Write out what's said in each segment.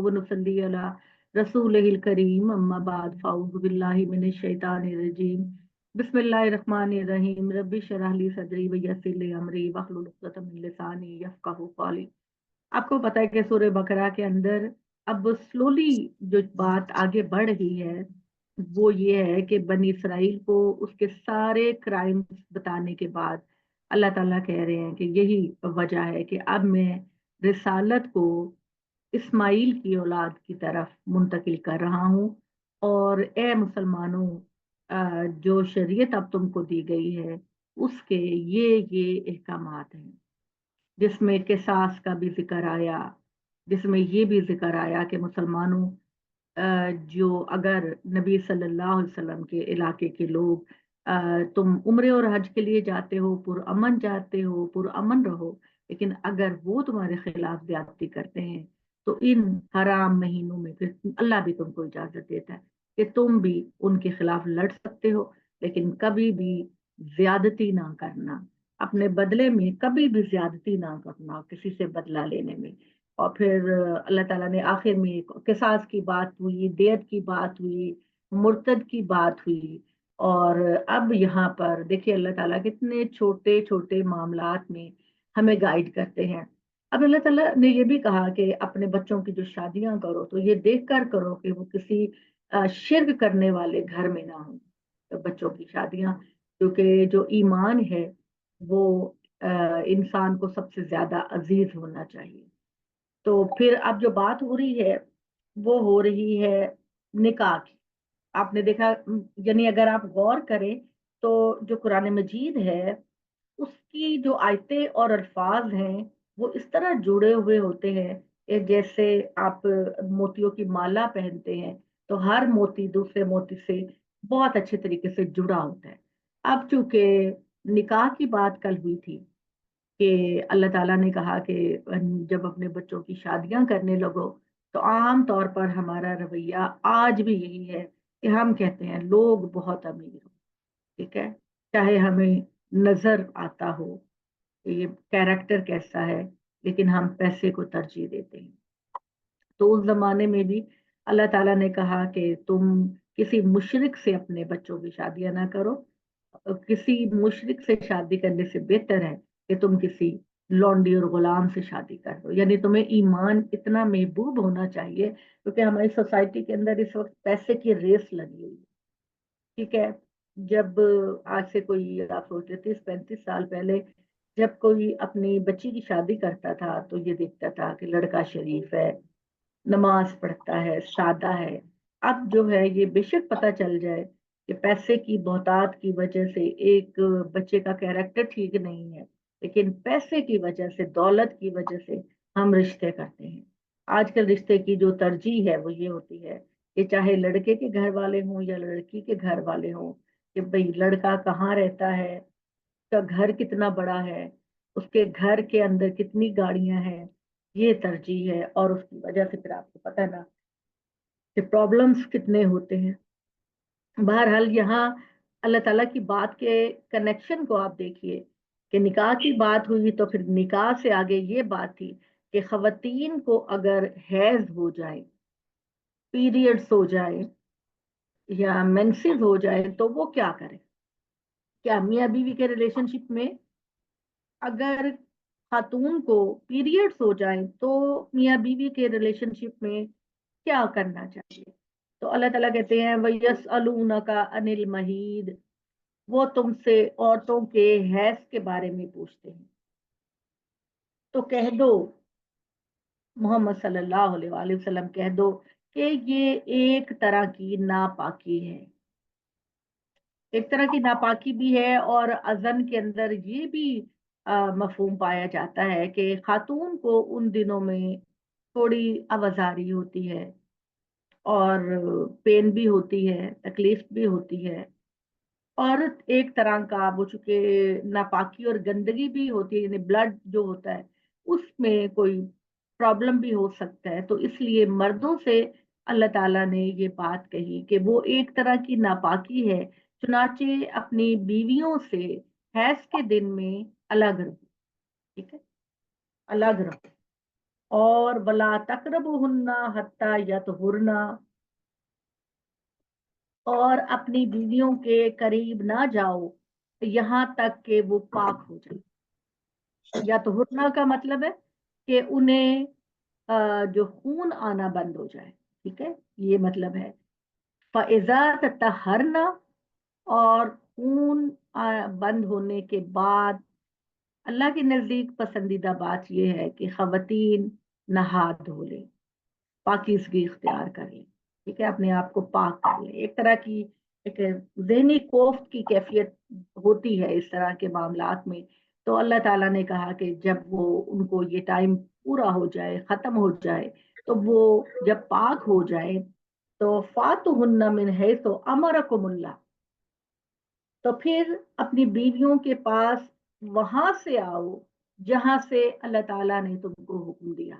व नुसल्ली अला रसूलिहिल करीम अम्मा बाद फ़अऊज़ु बिल्लाहि मिनश शैतानिर रजीम बिस्मिल्लाहिर रहमानिर रहीम रब्बि शरह ली सदरी व यस्सिर ली अमरी वहलुल उक़दतम मिन लिसानी यफ़क़हू क़ौली। आपको पता है कि सूरह बकरा के अंदर अब स्लोली जो बात आगे बढ़ रही है वो ये है कि बनी इसराइल को उसके सारे क्राइम्स बताने के बाद अल्लाह ताला कह रहे हैं कि यही वजह है कि अब मैं रिसालत को इस्माइल की औलाद की तरफ मुंतकिल कर रहा हूँ। और ए मुसलमानों, जो शरीयत अब तुमको दी गई है उसके ये अहकामात हैं, जिसमें किसास का भी जिक्र आया, जिसमें ये भी जिक्र आया कि मुसलमानों, जो अगर नबी सल्लल्लाहु अलैहि वसल्लम के इलाके के लोग, तुम उम्रे और हज के लिए जाते हो, पुरअमन जाते हो, पुरअमन रहो, लेकिन अगर वो तुम्हारे खिलाफ ज्यादती करते हैं तो इन हराम महीनों में फिर अल्लाह भी तुमको इजाजत देता है कि तुम भी उनके खिलाफ लड़ सकते हो, लेकिन कभी भी ज्यादती ना करना, अपने बदले में कभी भी ज्यादती ना करना किसी से बदला लेने में। और फिर अल्लाह ताला ने आखिर में किसास की बात हुई, दियत की बात हुई, मुर्तद की बात हुई। और अब यहाँ पर देखिए अल्लाह ताला कितने छोटे छोटे मामलात में हमें गाइड करते हैं। अब अल्लाह ताला ने ये भी कहा कि अपने बच्चों की जो शादियां करो तो ये देख कर करो कि वो किसी शिर्क करने वाले घर में ना हो। तो बच्चों की शादियां, क्योंकि जो ईमान है वो इंसान को सबसे ज्यादा अजीज होना चाहिए। तो फिर अब जो बात हो रही है वो हो रही है निकाह की। आपने देखा, यानी अगर आप गौर करें तो जो कुरान मजीद है उसकी जो आयतें और अल्फाज हैं वो इस तरह जुड़े हुए होते हैं कि जैसे आप मोतियों की माला पहनते हैं तो हर मोती दूसरे मोती से बहुत अच्छे तरीके से जुड़ा होता है। अब चूंकि निकाह की बात कल हुई थी कि अल्लाह ताला ने कहा कि जब अपने बच्चों की शादियां करने लगो तो आम तौर पर हमारा रवैया आज भी यही है कि हम कहते हैं लोग बहुत अमीर हो, ठीक है, चाहे हमें नजर आता हो कि ये कैरेक्टर कैसा है, लेकिन हम पैसे को तरजीह देते हैं। तो उस जमाने में भी अल्लाह ताला ने कहा कि तुम किसी मुशरिक से अपने बच्चों की शादियां ना करो। किसी मुशरिक से शादी करने से बेहतर है कि तुम किसी लौंडी और गुलाम से शादी कर दो। यानी तुम्हें ईमान इतना महबूब होना चाहिए, क्योंकि हमारी सोसाइटी के अंदर इस वक्त पैसे की रेस लगी हुई है, ठीक है। जब आज से कोई, आप सोचते 30-35 साल पहले जब कोई अपनी बच्ची की शादी करता था तो ये देखता था कि लड़का शरीफ है, नमाज पढ़ता है, सादा है। अब जो है ये बेशक पता चल जाए कि पैसे की बहुतात की वजह से एक बच्चे का कैरेक्टर ठीक नहीं है, लेकिन पैसे की वजह से, दौलत की वजह से हम रिश्ते करते हैं। आजकल रिश्ते की जो तरजीह है वो ये होती है कि चाहे लड़के के घर वाले हों या लड़की के घर वाले हों, कि भाई लड़का कहाँ रहता है, उसका घर कितना बड़ा है, उसके घर के अंदर कितनी गाड़ियां हैं, ये तरजीह है। और उसकी वजह से फिर आपको पता है ना कि प्रॉब्लम्स कितने होते हैं। बहरहाल यहाँ अल्लाह ताला की बात के कनेक्शन को आप देखिए कि निकाह की बात हुई तो फिर निकाह से आगे ये बात थी कि खवातीन को अगर हैज हो जाए, पीरियड्स हो जाए या मेंसेस हो जाए तो वो क्या करे। क्या मियाँ बीवी के रिलेशनशिप में अगर खातून को पीरियड्स हो जाए तो मियाँ बीवी के रिलेशनशिप में क्या करना चाहिए। तो अल्लाह ताला कहते हैं वयसअलूनका अनिल महीद, वो तुमसे औरतों के हैज के बारे में पूछते हैं। तो कह दो, मोहम्मद सल्लल्लाहु अलैहि वसल्लम कह दो कि ये एक तरह की नापाकी है, एक तरह की नापाकी भी है। और अज़न के अंदर ये भी मफहूम पाया जाता है कि खातून को उन दिनों में थोड़ी आवाजारी होती है और पेन भी होती है, तकलीफ भी होती है। और एक तरह का वो चूंकि नापाकी और गंदगी भी होती है, यानी ब्लड जो होता है उसमें कोई प्रॉब्लम भी हो सकता है, तो इसलिए मर्दों से अल्लाह ताला ने ये बात कही कि वो एक तरह की नापाकी है, चुनाचे अपनी बीवियों से हैज के दिन में अलग रहो, ठीक है, अलग रहो। اور वला तक़रबुहुन्ना हत्ता यतहुरना, और अपनी बीवियों के करीब ना जाओ यहाँ तक कि वो पाक हो जाए। यतहुरना का मतलब है कि उन्हें जो खून आना बंद हो जाए, ठीक है, ये मतलब है। फ़इज़ा ततहरना, और खून बंद होने के बाद अल्लाह के नज़दीक पसंदीदा बात यह है कि ख़वातीन नहा धो लें, पाकीज़गी इख्तियार कर लें, ठीक है, अपने आप को पाक कर लें। एक तरह की एक ज़हनी कोफ्त की कैफियत होती है इस तरह के मामलात में। तो अल्लाह ताला ने कहा कि जब वो उनको ये टाइम पूरा हो जाए, ख़त्म हो जाए, तो वो जब पाक हो जाए तो फ़ातुहुन्ना मिन हैसु अमरकुमुल्लाह, तो फिर अपनी बीवियों के पास वहां से आओ जहां से अल्लाह ताला ने तुमको हुक्म दिया।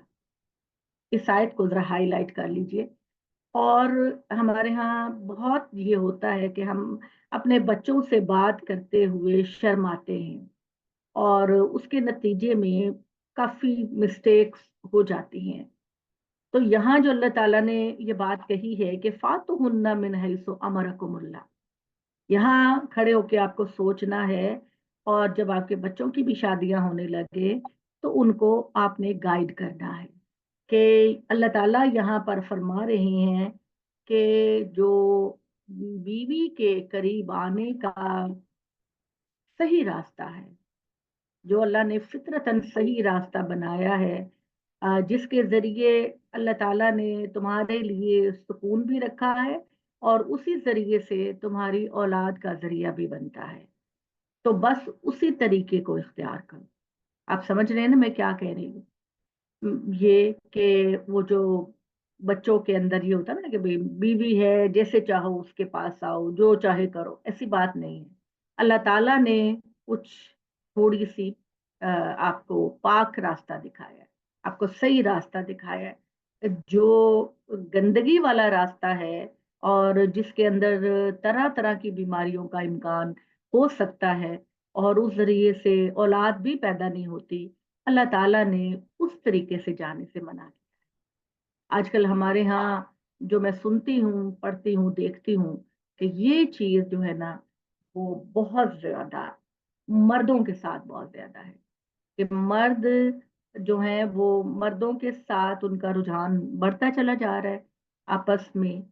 इस आयत को जरा हाईलाइट कर लीजिए। और हमारे यहाँ बहुत ये होता है कि हम अपने बच्चों से बात करते हुए शर्माते हैं, और उसके नतीजे में काफी मिस्टेक्स हो जाती हैं। तो यहाँ जो अल्लाह ताला ने ये बात कही है कि फातुहुन्ना मिन हैसु अमरकुमुल्लाह, यहाँ खड़े होके आपको सोचना है। और जब आपके बच्चों की भी शादियां होने लगे तो उनको आपने गाइड करना है कि अल्लाह ताला यहाँ पर फरमा रहे हैं कि जो बीवी के करीब आने का सही रास्ता है, जो अल्लाह ने फितरतन सही रास्ता बनाया है, जिसके जरिए अल्लाह ताला ने तुम्हारे लिए सुकून भी रखा है, और उसी जरिए से तुम्हारी औलाद का जरिया भी बनता है। तो बस उसी तरीके को इख्तियार करो। आप समझ रहे हैं ना मैं क्या कह रही हूँ? ये कि वो जो बच्चों के अंदर ये होता है ना कि भाई बीवी है, जैसे चाहो उसके पास आओ, जो चाहे करो, ऐसी बात नहीं है। अल्लाह ताला ने कुछ थोड़ी सी आपको पाक रास्ता दिखाया है, आपको सही रास्ता दिखाया है। जो गंदगी वाला रास्ता है और जिसके अंदर तरह तरह की बीमारियों का इम्कान हो सकता है, और उस जरिए से औलाद भी पैदा नहीं होती, अल्लाह ताला ने उस तरीके से जाने से मना किया। आजकल हमारे यहाँ जो मैं सुनती हूँ, पढ़ती हूँ, देखती हूँ कि ये चीज़ जो है ना, वो बहुत ज़्यादा मर्दों के साथ बहुत ज़्यादा है कि मर्द जो हैं वो मर्दों के साथ उनका रुझान बढ़ता चला जा रहा है आपस में।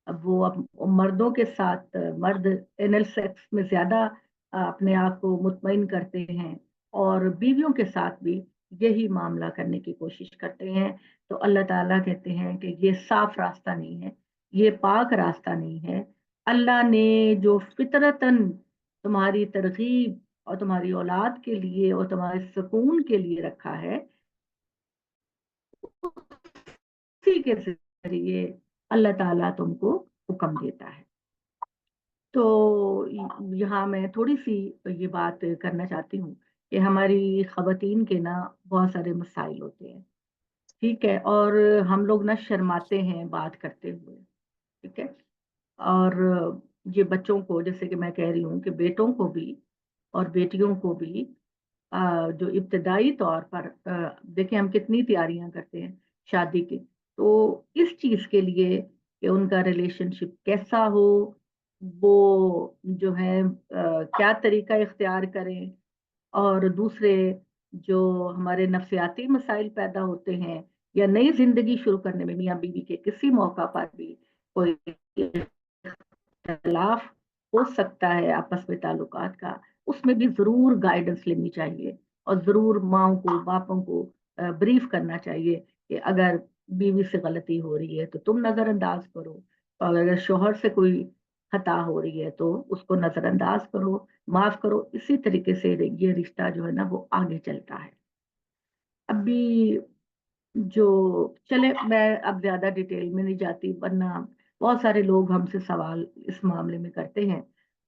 अब वो अब मर्दों के साथ मर्द एनल सेक्स में ज्यादा अपने आप को मुतमईन करते हैं, और बीवियों के साथ भी यही मामला करने की कोशिश करते हैं। तो अल्लाह ताला कहते हैं कि ये साफ रास्ता नहीं है, ये पाक रास्ता नहीं है। अल्लाह ने जो फितरतन तुम्हारी तरगीब और तुम्हारी औलाद के लिए और तुम्हारे सुकून के लिए रखा है, उसी के जरिए अल्लाह ताला तुमको हुक्म देता है। तो यहाँ मैं थोड़ी सी ये बात करना चाहती हूँ कि हमारी खवातीन के ना बहुत सारे मसाइल होते हैं, ठीक है, और हम लोग ना शर्माते हैं बात करते हुए, ठीक है। और ये बच्चों को, जैसे कि मैं कह रही हूँ कि बेटों को भी और बेटियों को भी जो इब्तदाई तौर पर देखें हम कितनी तैयारियां करते हैं शादी की, तो इस चीज के लिए कि उनका रिलेशनशिप कैसा हो, वो जो है क्या तरीका इख्तियार करें, और दूसरे जो हमारे नफ्सियाती मसाइल पैदा होते हैं या नई जिंदगी शुरू करने में मियाँ बीवी के किसी मौका पर भी कोई इख्तलाफ हो सकता है आपस में ताल्लुकात का, उसमें भी जरूर गाइडेंस लेनी चाहिए, और जरूर माओ को बापों को ब्रीफ करना चाहिए कि अगर बीवी से गलती हो रही है तो तुम नजरअंदाज करो, और अगर शोहर से कोई खता हो रही है तो उसको नजरअंदाज करो, माफ करो। इसी तरीके से ये रिश्ता जो है ना वो आगे चलता है। अभी जो चले, मैं अब ज्यादा डिटेल में नहीं जाती, वरना बहुत सारे लोग हमसे सवाल इस मामले में करते हैं।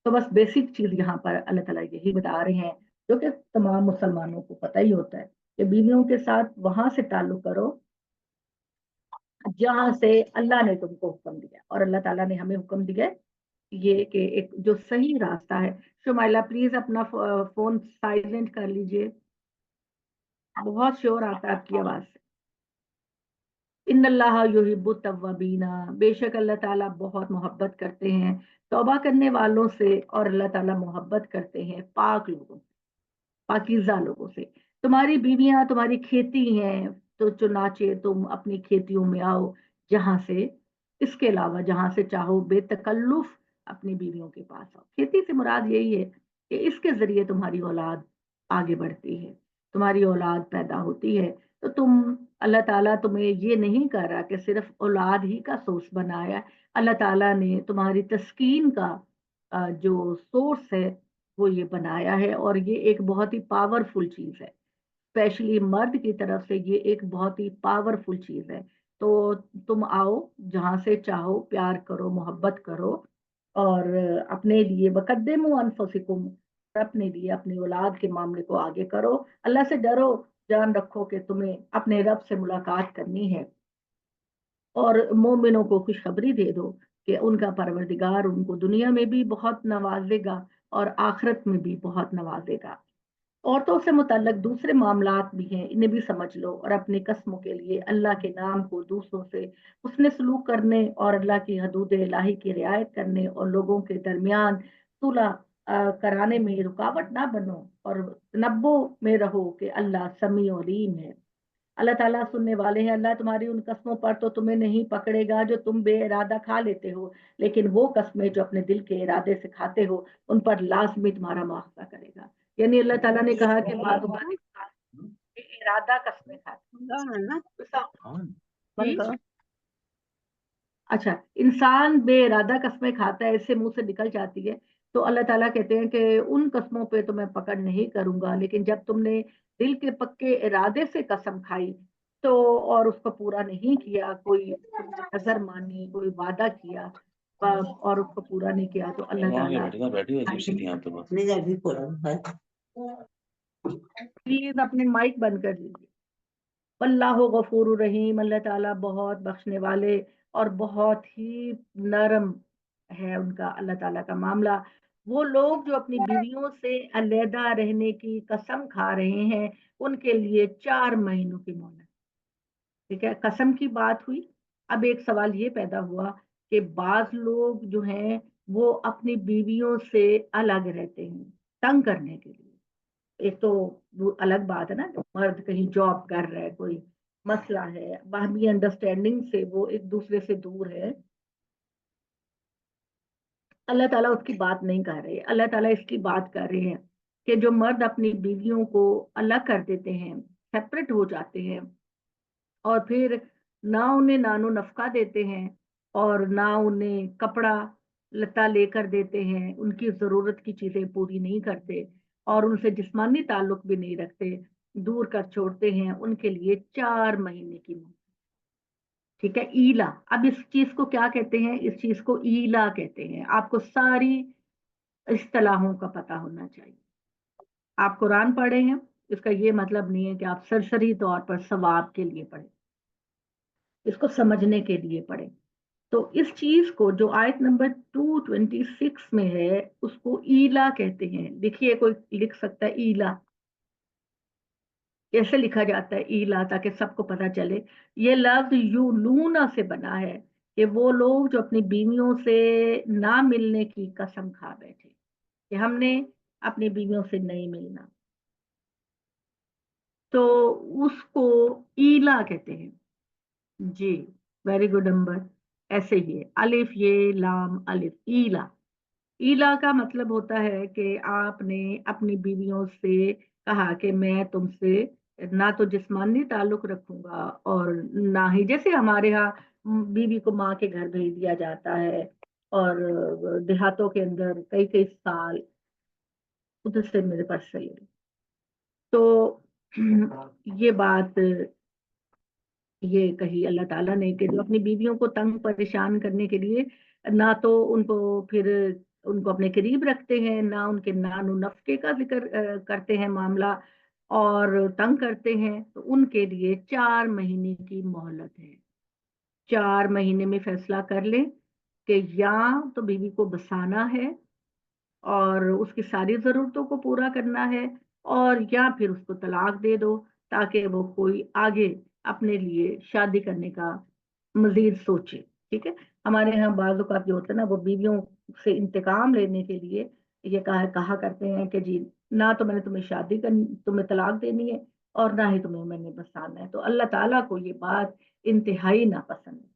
तो बस बेसिक चीज यहाँ पर अल्लाह ताला यही बता रहे हैं, जो कि तमाम मुसलमानों को पता ही होता है कि बीवियों के साथ वहां से ताल्लुक करो जहां से अल्लाह ने तुमको हुक्म दिया, और अल्लाह ताला ने हमें हुक्म दिया है ये कि एक जो सही रास्ता है। शुमाइला प्लीज अपना फोन साइलेंट कर लीजिए, बहुत शोर आता है आपकी आवाज से। इन्नल्लाह युहिब्बुत तव्वाबीना, बेशक अल्लाह ताला बहुत मोहब्बत करते हैं तौबा करने वालों से, और अल्लाह ताला मोहब्बत करते हैं पाक लोगों से, पाकीज़ा लोगों से। तुम्हारी बीवियां तुम्हारी खेती हैं, तो चुनाचे तुम अपनी खेतियों में आओ, जहां से, इसके अलावा जहां से चाहो बेतकल्लुफ अपनी बीवियों के पास आओ। खेती से मुराद यही है कि इसके जरिए तुम्हारी औलाद आगे बढ़ती है, तुम्हारी औलाद पैदा होती है। तो अल्लाह ताला तुम्हें ये नहीं कर रहा कि सिर्फ औलाद ही का सोर्स बनाया है। अल्लाह ताला ने तुम्हारी तस्कीन का जो सोर्स है वो ये बनाया है, और ये एक बहुत ही पावरफुल चीज है। स्पेशली मर्द की तरफ से ये एक बहुत ही पावरफुल चीज है। तो तुम आओ, जहां से चाहो प्यार करो, मोहब्बत करो, और अपने लिए वकद्दिमू अनफुसिकुम, अपने लिए अपनी औलाद के मामले को आगे करो। अल्लाह से डरो, जान रखो कि तुम्हें अपने रब से मुलाकात करनी है। और मोमिनों को खुशखबरी दे दो कि उनका परवरदिगार उनको दुनिया में भी बहुत नवाजेगा और आखिरत में भी बहुत नवाजेगा। औरतों से मुतल्लक दूसरे मामलात भी हैं, इन्हें भी समझ लो, और अपनी कस्मों के लिए अल्लाह के नाम को दूसरों से उसने सलूक करने और अल्लाह की हदूद इलाही की रियायत करने और लोगों के दरमियान सुलह कराने में रुकावट ना बनो, और तनब्बो में रहो कि अल्लाह समी अलीम है। अल्लाह ताला सुनने वाले हैं। अल्लाह तुम्हारी उन कस्मों पर तो तुम्हें नहीं पकड़ेगा जो तुम बेइरादा खा लेते हो, लेकिन वो कस्में जो अपने दिल के इरादे से खाते हो, उन पर लाजमी तुम्हारा मुआवजा करेगा। यानी अल्लाह ताला ने कहा कि बाद इरादा कस्में खाते हैं। अच्छा, इंसान बेइरादा कस्में खाता है, इससे मुंह से निकल जाती है। तो अल्लाह ताला कहते हैं कि उन कस्मों पे तो मैं पकड़ नहीं करूंगा, लेकिन जब तुमने दिल के पक्के इरादे से कसम खाई तो, और उसको पूरा नहीं किया, कोई तुमने नजर मानी, कोई वादा किया और उसको पूरा नहीं किया, तो अल्लाह ताला प्लीज अपने माइक बंद कर लीजिए। अल्लाह गफूर रहीम, अल्लाह ताला बहुत बख्शने वाले और बहुत ही नरम है उनका, अल्लाह ताला का मामला। वो लोग जो अपनी बीवियों से अलहदा रहने की कसम खा रहे हैं, उनके लिए 4 महीनों की मोहलत। ठीक है, कसम की बात हुई। अब एक सवाल ये पैदा हुआ कि बाज लोग जो हैं वो अपनी बीवियों से अलग रहते हैं तंग करने के लिए। एक तो वो अलग बात है ना, मर्द कहीं जॉब कर रहा है, कोई मसला है, बाहमी अंडरस्टैंडिंग से वो एक दूसरे से दूर है, अल्लाह ताला उसकी बात नहीं कर रहे। अल्लाह ताला इसकी बात कर रहे हैं कि जो मर्द अपनी बीवियों को अलग कर देते हैं, सेपरेट हो जाते हैं, और फिर ना उन्हें नानो नफका देते हैं, और ना उन्हें कपड़ा लता लेकर देते हैं, उनकी जरूरत की चीजें पूरी नहीं करते, और उनसे जिस्मानी ताल्लुक भी नहीं रखते, दूर कर छोड़ते हैं, उनके लिए 4 महीने की मोहलत। ठीक है, ईला। अब इस चीज को क्या कहते हैं? इस चीज को ईला कहते हैं। आपको सारी इस्तिलाहों का पता होना चाहिए। आप कुरान पढ़े हैं, इसका ये मतलब नहीं है कि आप सरसरी तौर पर सवाब के लिए पढ़े, इसको समझने के लिए पढ़े। तो इस चीज को जो आयत नंबर 226 में है, उसको ईला कहते हैं। देखिए, कोई लिख सकता है ईला? कैसे लिखा जाता है ईला, ताकि सबको पता चले? ये लफ्ज यूलूना से बना है कि वो लोग जो अपनी बीवियों से ना मिलने की कसम खा बैठे कि हमने अपनी बीवियों से नहीं मिलना, तो उसको ईला कहते हैं। जी, वेरी गुड नंबर। ऐसे ही है, अलिफ ये लाम अलिफ, ईला। ईला का मतलब होता है कि आपने अपनी बीवियों से कहा कि मैं तुमसे ना तो जिस्मानी ताल्लुक रखूंगा, और ना ही, जैसे हमारे यहाँ बीवी को माँ के घर भेज दिया जाता है, और देहातों के अंदर कई कई साल उधर से मेरे पास चले गए। तो ये बात ये कही अल्लाह ताला ने कि जो अपनी बीवियों को तंग परेशान करने के लिए ना तो उनको फिर उनको अपने करीब रखते हैं, ना उनके नानो नफके का जिक्र करते हैं मामला, और तंग करते हैं, तो उनके लिए 4 महीने की मोहलत है। 4 महीने में फैसला कर लें कि या तो बीवी को बसाना है और उसकी सारी जरूरतों को पूरा करना है, और या फिर उसको तलाक दे दो, ताकि वो कोई आगे اپنے لیے شادی کرنے کا مزید سوچے. ٹھیک ہے. ہمارے یہاں بعض اوقات جو ہوتا ہے نا وہ بیویوں سے انتقام لینے کے لیے یہ کہا کرتے ہیں کہ جی نہ تو میں نے تمہیں تمہیں طلاق دینی ہے اور نہ ہی تمہیں میں نے بسانا ہے. تو اللہ تعالیٰ کو یہ بات انتہائی ناپسند ہے.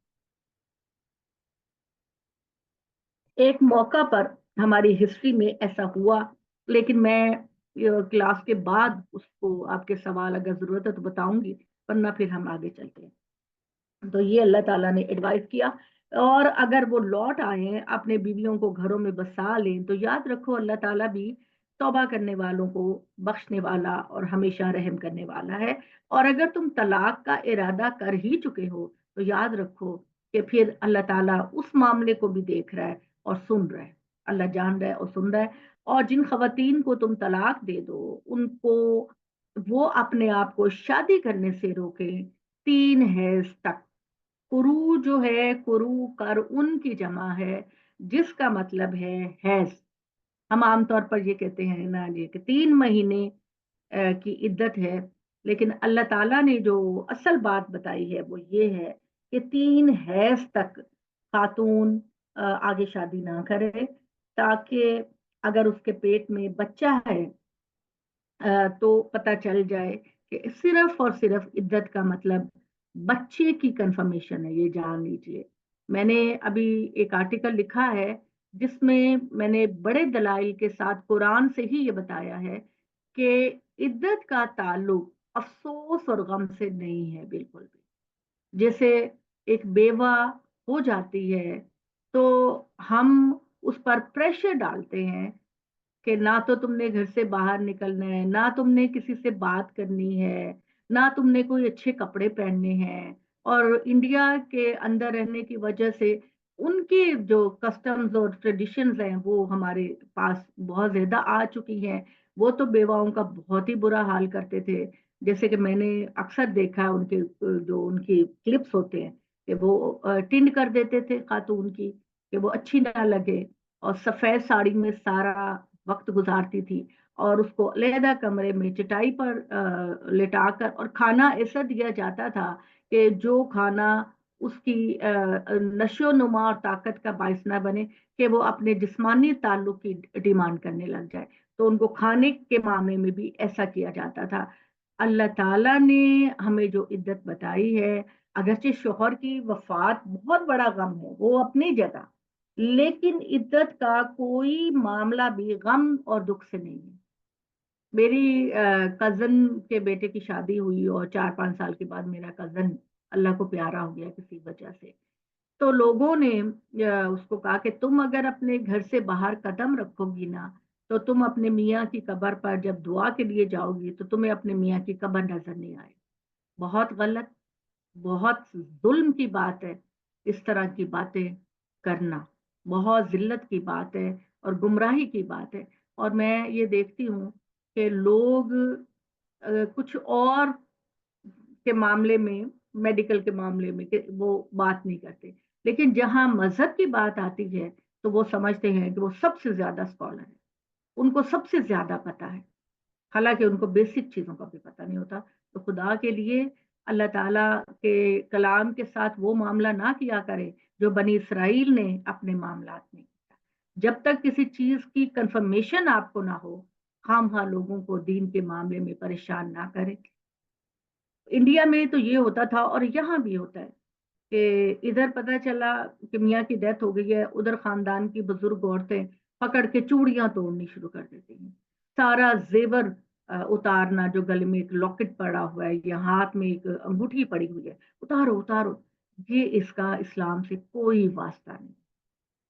ایک موقع پر ہماری ہسٹری میں ایسا ہوا، لیکن میں کلاس کے بعد اس کو آپ کے سوال اگر ضرورت ہے تو بتاؤں گی، ورنہ پھر ہم آگے چلتے ہیں. تو یہ اللہ تعالیٰ نے ایڈوائز کیا. اور اگر وہ لوٹ آئیں اپنے بیویوں کو گھروں میں بسا لیں تو یاد رکھو اللہ تعالیٰ بھی توبہ کرنے والوں کو بخشنے والا اور ہمیشہ رحم کرنے والا ہے. اور اگر تم طلاق کا ارادہ کر ہی چکے ہو تو یاد رکھو کہ پھر اللہ تعالیٰ اس معاملے کو بھی دیکھ رہا ہے اور سن رہا ہے. اللہ جان رہا ہے اور سن رہا ہے. اور جن خواتین کو تم طلاق دے دو ان کو وہ اپنے آپ کو شادی کرنے سے روکیں 3 حیض تک. کرو جو ہے، کرو کر ان کی جمع ہے جس کا مطلب ہے حیض. ہم عام طور پر یہ کہتے ہیں نا جی کہ 3 مہینے کی عدت ہے، لیکن اللہ تعالیٰ نے جو اصل بات بتائی ہے وہ یہ ہے کہ 3 حیض تک خاتون آگے شادی نہ کرے، تاکہ اگر اس کے پیٹ میں بچہ ہے تو پتہ چل جائے کہ صرف اور صرف عدت کا مطلب بچے کی کنفرمیشن ہے. یہ جان لیجئے. میں نے ابھی ایک آرٹیکل لکھا ہے جس میں نے بڑے دلائل کے ساتھ قرآن سے ہی یہ بتایا ہے کہ عدت کا تعلق افسوس اور غم سے نہیں ہے بالکل بھی. جیسے ایک بیوہ ہو جاتی ہے تو ہم اس پر پریشر ڈالتے ہیں کہ نہ تو تم نے گھر سے باہر نکلنا ہے، نہ تم نے کسی سے بات کرنی ہے، نہ تم نے کوئی اچھے کپڑے پہننے ہیں. اور انڈیا کے اندر رہنے کی وجہ سے ان کی جو کسٹمز اور ٹریڈیشنز ہیں وہ ہمارے پاس بہت زیادہ آ چکی ہیں. وہ تو بیواؤں کا بہت ہی برا حال کرتے تھے. جیسے کہ میں نے اکثر دیکھا ان کے جو ان کی کلپس ہوتے ہیں کہ وہ ٹنڈ کر دیتے تھے خاتون کی کہ وہ اچھی نہ لگے، اور سفید ساڑی میں سارا وقت گزارتی تھی اور اس کو علیحدہ کمرے میں چٹائی پر لٹا کر اور کھانا ایسا دیا جاتا تھا کہ جو کھانا اس کی نشو و نما اور طاقت کا باعث نہ بنے کہ وہ اپنے جسمانی تعلق کی ڈیمانڈ کرنے لگ جائے. تو ان کو کھانے کے معاملے میں بھی ایسا کیا جاتا تھا. اللہ تعالیٰ نے ہمیں جو عدت بتائی ہے، اگرچہ شوہر کی وفات بہت بڑا غم ہے وہ اپنی جگہ، لیکن عدت کا کوئی معاملہ بھی غم اور دکھ سے نہیں ہے. میری کزن کے بیٹے کی شادی ہوئی اور 4-5 سال کے بعد میرا کزن اللہ کو پیارا ہو گیا کسی وجہ سے. تو لوگوں نے اس کو کہا کہ تم اگر اپنے گھر سے باہر قدم رکھو گی نا تو تم اپنے میاں کی قبر پر جب دعا کے لیے جاؤ گی تو تمہیں اپنے میاں کی قبر نظر نہیں آئے. بہت غلط، بہت ظلم کی بات ہے اس طرح کی باتیں کرنا. بہت ذلت کی بات ہے اور گمراہی کی بات ہے. اور میں یہ دیکھتی ہوں کہ لوگ کچھ اور کے معاملے میں، میڈیکل کے معاملے میں کہ وہ بات نہیں کرتے، لیکن جہاں مذہب کی بات آتی ہے تو وہ سمجھتے ہیں کہ وہ سب سے زیادہ اسکالر ہے، ان کو سب سے زیادہ پتا ہے، حالانکہ ان کو بیسک چیزوں کا بھی پتہ نہیں ہوتا. تو خدا کے لیے اللہ تعالیٰ کے کلام کے ساتھ وہ معاملہ نہ کیا کرے جو بنی اسرائیل نے اپنے معاملات میں کیا. جب تک کسی چیز کی کنفرمیشن آپ کو نہ ہو، خام خواہ لوگوں کو دین کے معاملے میں پریشان نہ کریں. انڈیا میں تو یہ ہوتا تھا اور یہاں بھی ہوتا ہے کہ ادھر پتہ چلا کہ میاں کی ڈیتھ ہو گئی ہے، ادھر خاندان کی بزرگ عورتیں پکڑ کے چوڑیاں توڑنی شروع کر دیتی ہیں، سارا زیور اتارنا، جو گلے میں ایک لاکٹ پڑا ہوا ہے یا ہاتھ میں ایک انگوٹھی پڑی ہوئی ہے، اتارو اتارو. یہ اس کا اسلام سے کوئی واسطہ نہیں.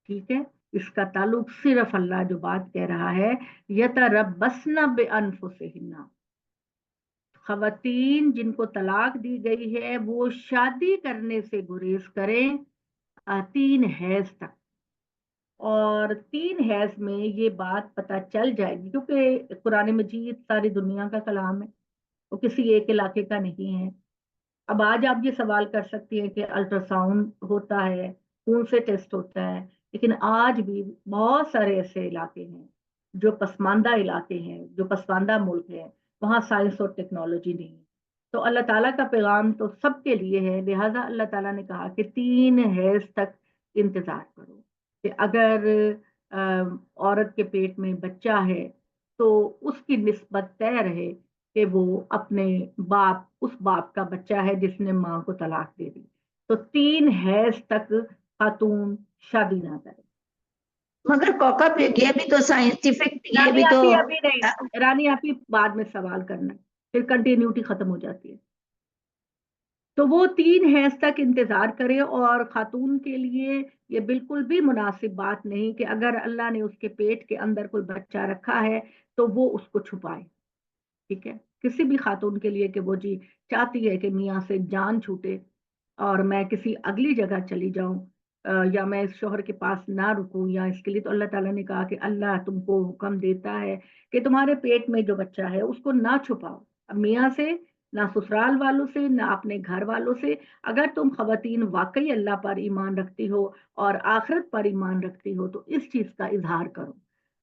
ٹھیک ہے. اس کا تعلق صرف اللہ جو بات کہہ رہا ہے یتربصن بانفسہن، خواتین جن کو طلاق دی گئی ہے وہ شادی کرنے سے گریز کریں 3 حیض تک. اور 3 حیض میں یہ بات پتہ چل جائے گی، کیونکہ قرآن مجید ساری دنیا کا کلام ہے، وہ کسی ایک علاقے کا نہیں ہے. اب آج آپ یہ سوال کر سکتی ہیں کہ الٹرا ساؤنڈ ہوتا ہے، خون سے ٹیسٹ ہوتا ہے، لیکن آج بھی بہت سارے ایسے علاقے ہیں جو پسماندہ علاقے ہیں، جو پسماندہ ملک ہیں، وہاں سائنس اور ٹیکنالوجی نہیں ہے. تو اللہ تعالیٰ کا پیغام تو سب کے لیے ہے، لہٰذا اللہ تعالیٰ نے کہا کہ 3 حیض تک انتظار کرو، کہ اگر عورت کے پیٹ میں بچہ ہے تو اس کی نسبت طے رہے کہ وہ اپنے اس باپ کا بچہ ہے جس نے ماں کو طلاق دے دی، تو 3 حیض تک خاتون شادی نہ کرے۔ مگر کوکب یہ بھی تو سائنٹیفک، یہ بھی تو ابھی نہیں رانی آپ ہی بعد میں سوال کرنا ہے، پھر کنٹینیوٹی ختم ہو جاتی ہے۔ تو وہ 3 حیض تک انتظار کرے، اور خاتون کے لیے یہ بالکل بھی مناسب بات نہیں کہ اگر اللہ نے اس کے پیٹ کے اندر کوئی بچہ رکھا ہے تو وہ اس کو چھپائے، ٹھیک ہے؟ کسی بھی خاتون کے لیے کہ وہ جی چاہتی ہے کہ میاں سے جان چھوٹے اور میں کسی اگلی جگہ چلی جاؤں، یا میں اس شوہر کے پاس نہ رکوں، یا اس کے لیے تو اللہ تعالیٰ نے کہا کہ اللہ تم کو حکم دیتا ہے کہ تمہارے پیٹ میں جو بچہ ہے اس کو نہ چھپاؤ، اب میاں سے نہ سسرال والوں سے نہ اپنے گھر والوں سے۔ اگر تم خواتین واقعی اللہ پر ایمان رکھتی ہو اور آخرت پر ایمان رکھتی ہو تو اس چیز کا اظہار کرو۔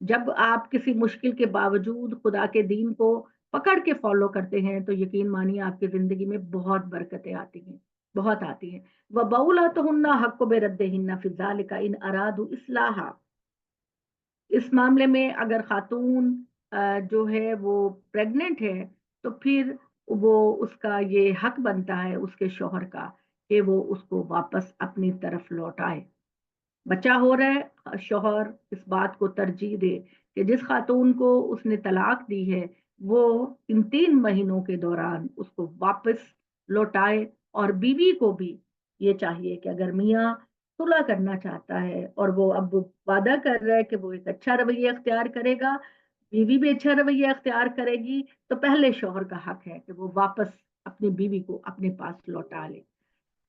جب آپ کسی مشکل کے باوجود خدا کے دین کو پکڑ کے فالو کرتے ہیں تو یقین مانیے آپ کی زندگی میں بہت برکتیں آتی ہیں، بہت آتی ہیں۔ وَبَعُولَاتُهُنَّ حَقُّ بِرَدِّهِنَّ فِي ذَلِكَ إِنْ أَرَادُوا إِصْلَاحًا۔ اس معاملے میں اگر خاتون جو ہے وہ پریگننٹ ہے تو پھر وہ اس کا یہ حق بنتا ہے اس کے شوہر کا کہ وہ اس کو واپس اپنی طرف لوٹائے۔ بچہ ہو رہا ہے، شوہر اس بات کو ترجیح دے کہ جس خاتون کو اس نے طلاق دی ہے وہ ان 3 مہینوں کے دوران اس کو واپس لوٹائے، اور بیوی کو بھی یہ چاہیے کہ اگر میاں صلح کرنا چاہتا ہے اور وہ اب وعدہ کر رہا ہے کہ وہ ایک اچھا رویہ اختیار کرے گا، بیوی بھی اچھا رویہ اختیار کرے گی، تو پہلے شوہر کا حق ہے کہ وہ واپس اپنی بیوی کو اپنے پاس لوٹا لے۔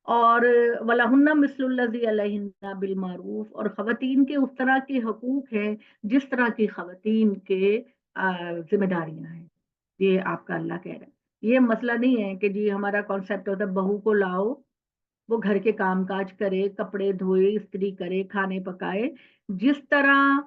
اور وَلَهُنَّ مِثْلُ الَّذِي عَلَيْهِنَّ بِالْمَعْرُوفِ، اور خواتین کے اس طرح کے حقوق ہیں جس طرح کی خواتین کے ذمہ داریاں ہیں۔ یہ آپ کا اللہ کہہ رہا ہے، یہ مسئلہ نہیں ہے کہ جی ہمارا کانسیپٹ ہوتا ہے بہو کو لاؤ، وہ گھر کے کام کاج کرے، کپڑے دھوئے، استری کرے، کھانے پکائے، جس طرح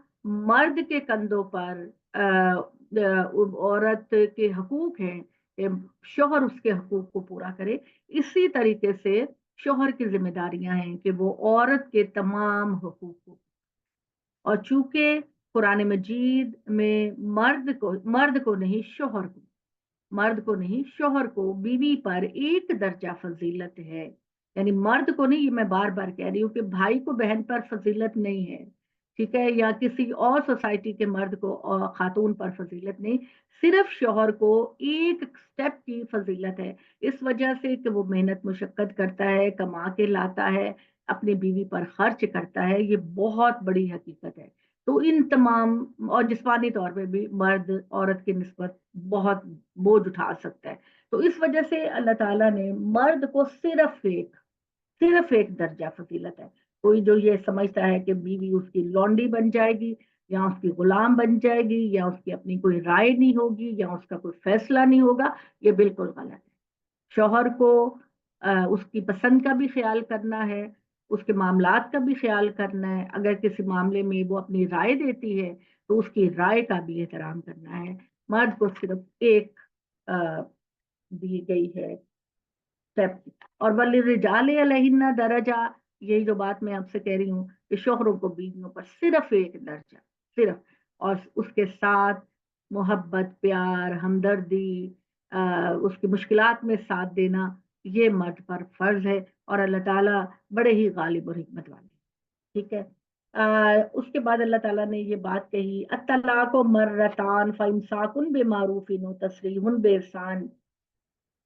مرد کے کندھوں پر عورت کے حقوق ہیں کہ شوہر اس کے حقوق کو پورا کرے، اسی طریقے سے شوہر کی ذمہ داریاں ہیں کہ وہ عورت کے تمام حقوق کو، اور چونکہ قرآن مجید میں مرد کو نہیں شوہر کو، مرد کو نہیں شوہر کو بیوی پر ایک درجہ فضیلت ہے، یعنی مرد کو نہیں، یہ میں بار بار کہہ رہی ہوں کہ بھائی کو بہن پر فضیلت نہیں ہے، ٹھیک ہے، یا کسی اور سوسائٹی کے مرد کو اور خاتون پر فضیلت نہیں، صرف شوہر کو ایک سٹیپ کی فضیلت ہے، اس وجہ سے کہ وہ محنت مشقت کرتا ہے، کما کے لاتا ہے، اپنی بیوی پر خرچ کرتا ہے، یہ بہت بڑی حقیقت ہے۔ تو ان تمام، اور جسمانی طور پہ بھی مرد عورت کی نسبت بہت بوجھ اٹھا سکتا ہے، تو اس وجہ سے اللہ تعالیٰ نے مرد کو صرف ایک درجہ فضیلت ہے۔ کوئی جو یہ سمجھتا ہے کہ بیوی اس کی لونڈی بن جائے گی یا اس کی غلام بن جائے گی یا اس کی اپنی کوئی رائے نہیں ہوگی یا اس کا کوئی فیصلہ نہیں ہوگا، یہ بالکل غلط ہے۔ شوہر کو اس کی پسند کا بھی خیال کرنا ہے، اس کے معاملات کا بھی خیال کرنا ہے، اگر کسی معاملے میں وہ اپنی رائے دیتی ہے تو اس کی رائے کا بھی احترام کرنا ہے۔ مرد کو صرف ایک دی گئی ہے اسٹیپ، اور وَلِلرِّجَالِ عَلَيْهِنَّ درجہ، یہی جو بات میں آپ سے کہہ رہی ہوں کہ شوہروں کو بیویوں پر صرف ایک درجہ، صرف، اور اس کے ساتھ محبت، پیار، ہمدردی، اس کی مشکلات میں ساتھ دینا، یہ مرد پر فرض ہے، اور اللہ تعالیٰ بڑے ہی غالب اور حکمت والے، ٹھیک ہے۔ اس کے بعد اللہ تعالیٰ نے یہ بات کہی، الطلاق مرتان فامساک بمعروف وتسریح باحسان،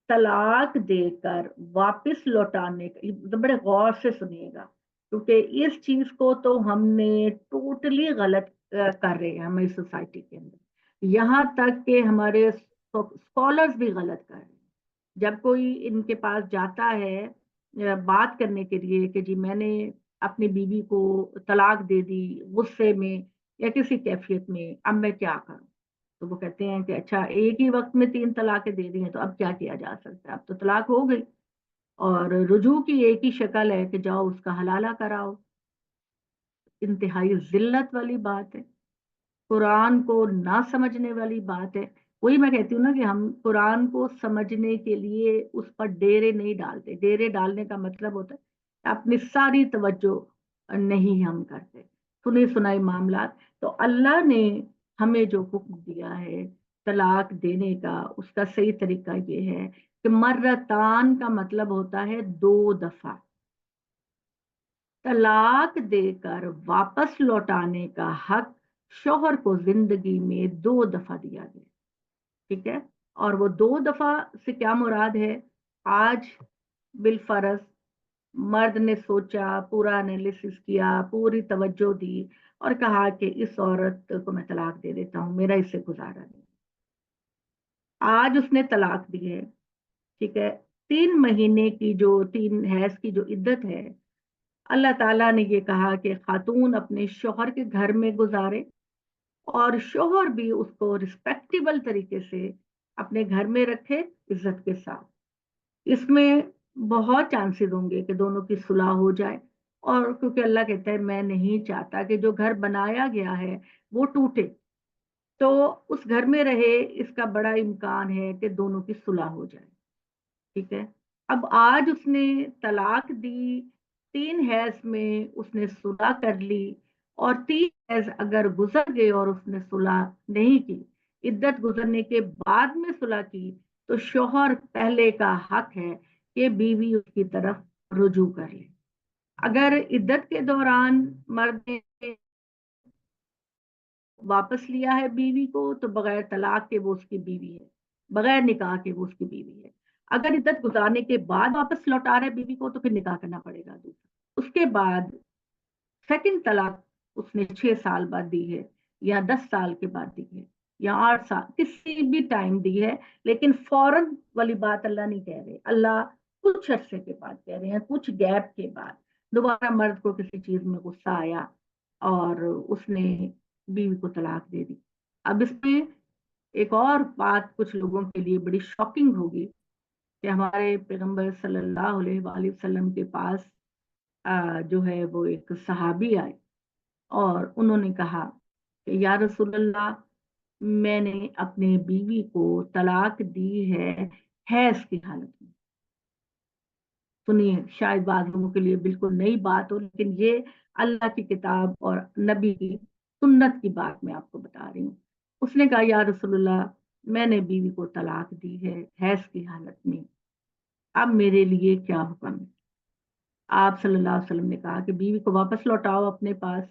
طلاق دے کر واپس لوٹانے کا، بڑے غور سے سنیے گا کیونکہ اس چیز کو تو ہم نے ٹوٹلی غلط کر رہے ہیں ہماری سوسائٹی کے اندر، یہاں تک کہ ہمارے اسکالرز بھی غلط کر رہے ہیں۔ جب کوئی ان کے پاس جاتا ہے بات کرنے کے لیے کہ جی میں نے اپنی بیوی کو طلاق دے دی غصے میں یا کسی کیفیت میں، اب میں کیا کروں، تو وہ کہتے ہیں کہ اچھا ایک ہی وقت میں 3 طلاقیں دے دی ہیں تو اب کیا کیا جا سکتا ہے، اب تو طلاق ہو گئی، اور رجوع کی ایک ہی شکل ہے کہ جاؤ اس کا حلالہ کراؤ۔ انتہائی ذلت والی بات ہے، قرآن کو نہ سمجھنے والی بات ہے वही मैं कहती हूँ ना कि हम कुरान को समझने के लिए उस पर डेरे नहीं डालते। डेरे डालने का मतलब होता है अपनी सारी तवज्जो नहीं हम करते, सुनी सुनाई मामला। तो अल्लाह ने हमें जो हुक्म दिया है तलाक देने का, उसका सही तरीका ये है कि मर्रतान का मतलब होता है 2 दफा। तलाक देकर वापस लौटाने का हक शौहर को जिंदगी में 2 दफा दिया गया। ठीक है। और वो 2 दफा से क्या मुराद है? आज बिलफरज मर्द ने सोचा, पूरा एनालिसिस किया, पूरी तवज्जो दी और कहा कि इस औरत को मैं तलाक दे देता हूं, मेरा इससे गुजारा नहीं। आज उसने तलाक दी है। ठीक है। 3 महीने की जो 3 हैज की जो इद्दत है, अल्लाह ताला ने ये कहा कि खातून अपने शौहर के घर में गुजारे और शौहर भी उसको रिस्पेक्टेबल तरीके से अपने घर में रखे, इज्जत के साथ। इसमें बहुत चांसेस होंगे कि दोनों की सुलह हो जाए। और क्योंकि अल्लाह कहता है मैं नहीं चाहता कि जो घर बनाया गया है वो टूटे, तो उस घर में रहे, इसका बड़ा इम्कान है कि दोनों की सुलह हो जाए। ठीक है। अब आज उसने तलाक दी, 3 हैज में उसने सुलह कर ली, और 3 हैज अगर गुजर गए और उसने सुलह नहीं की, इद्दत गुजरने के बाद में सुलह की, तो शौहर पहले का हक है कि बीवी उसकी तरफ रुजू कर ले। अगर इद्दत के दौरान मर्द ने वापस लिया है बीवी को, तो बगैर तलाक के वो उसकी बीवी है, बगैर निकाह के वो उसकी बीवी है। अगर इद्दत गुजारने के बाद वापस लौटा रहे बीवी को, तो फिर निकाह करना पड़ेगा दूसरा। उसके बाद सेकंड तलाक उसने 6 साल बाद दी है, या 10 साल के बाद दी है, या 8 साल, किसी भी टाइम दी है। लेकिन फौरन वाली बात अल्लाह नहीं कह रहे। अल्लाह कुछ अरसे के बाद कह रहे हैं, कुछ गैप के बाद। दोबारा मर्द को किसी चीज में गुस्सा आया और उसने बीवी को तलाक दे दी। अब इसमें एक और बात कुछ लोगों के लिए बड़ी शॉकिंग होगी कि हमारे पैगंबर सल्लल्लाहु अलैहि वसल्लम के पास जो है वो एक सहाबी आए और उन्होंने कहा कि या रसूलल्लाह, मैंने अपने बीवी को तलाक दी है हैज की हालत में। सुनिए, शायद बाद लोगों के लिए बिल्कुल नई बात हो, लेकिन ये अल्लाह की किताब और नबी की सुन्नत की बात मैं आपको बता रही हूँ। उसने कहा या रसूलुल्लाह, मैंने बीवी को तलाक दी है हैज की हालत में, अब मेरे लिए क्या हुक्म है? आप सल्लल्लाहु अलैहि वसल्लम ने कहा कि बीवी को वापस लौटाओ अपने पास,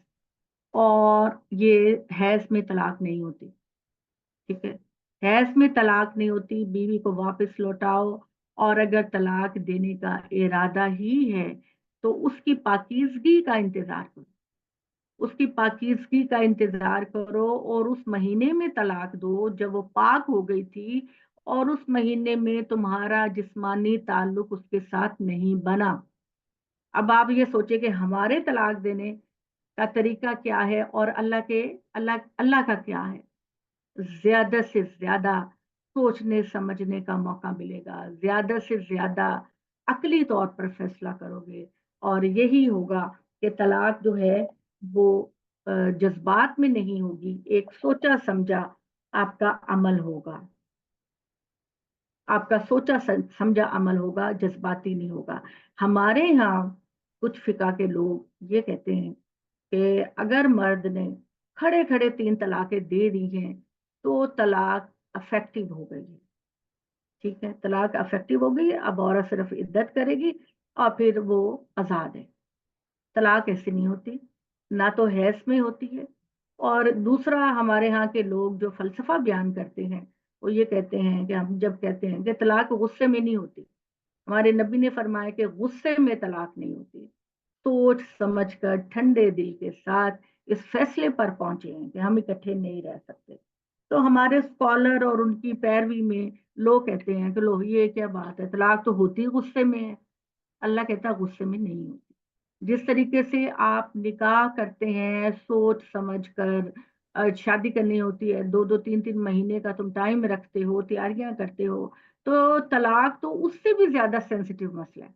और ये हैज में तलाक नहीं होती। ठीक है। हैज में तलाक नहीं होती, बीवी को वापस लौटाओ। और अगर तलाक देने का इरादा ही है तो उसकी पाकीज़गी का इंतजार करो, उसकी पाकीज़गी का इंतजार करो, और उस महीने में तलाक दो जब वो पाक हो गई थी, और उस महीने में तुम्हारा जिस्मानी ताल्लुक उसके साथ नहीं बना। अब आप ये सोचे कि हमारे तलाक देने का तरीका क्या है और अल्लाह अल्लाह का क्या है। ज्यादा से ज्यादा सोचने समझने का मौका मिलेगा, ज्यादा से ज्यादा अकली तौर पर फैसला करोगे, और यही होगा कि तलाक जो है वो जज्बात में नहीं होगी, एक सोचा समझा आपका अमल होगा। आपका सोचा समझा अमल होगा, जज्बाती नहीं होगा। हमारे यहाँ कुछ फिका के लोग ये कहते हैं कि अगर मर्द ने खड़े खड़े 3 तलाकें दे दी हैं तो तलाक अफेक्टिव हो गई है। ठीक है, तलाक अफेक्टिव हो गई है, अब औरत सिर्फ इद्दत करेगी और फिर वो आजाद है। तलाक ऐसे नहीं होती, ना तो हैस में होती है। और दूसरा, हमारे यहाँ के लोग जो फलसफा बयान करते हैं, वो ये कहते हैं कि हम जब कहते हैं कि तलाक गुस्से में नहीं होती, हमारे नबी ने फरमाया कि गुस्से में तलाक नहीं होती। सोच समझकर ठंडे दिल के साथ इस फैसले पर पहुंचे हैं कि हम इकट्ठे नहीं रह सकते। तो हमारे स्कॉलर और उनकी पैरवी में लोग कहते हैं कि लो ये क्या बात है, तलाक तो होती गुस्से में है। अल्लाह कहता गुस्से में नहीं होती। जिस तरीके से आप निकाह करते हैं सोच समझ कर, शादी करनी होती है, 2-2 3-3 महीने का तुम टाइम रखते हो, तैयारियां करते हो, तो तलाक तो उससे भी ज्यादा सेंसिटिव मसला है।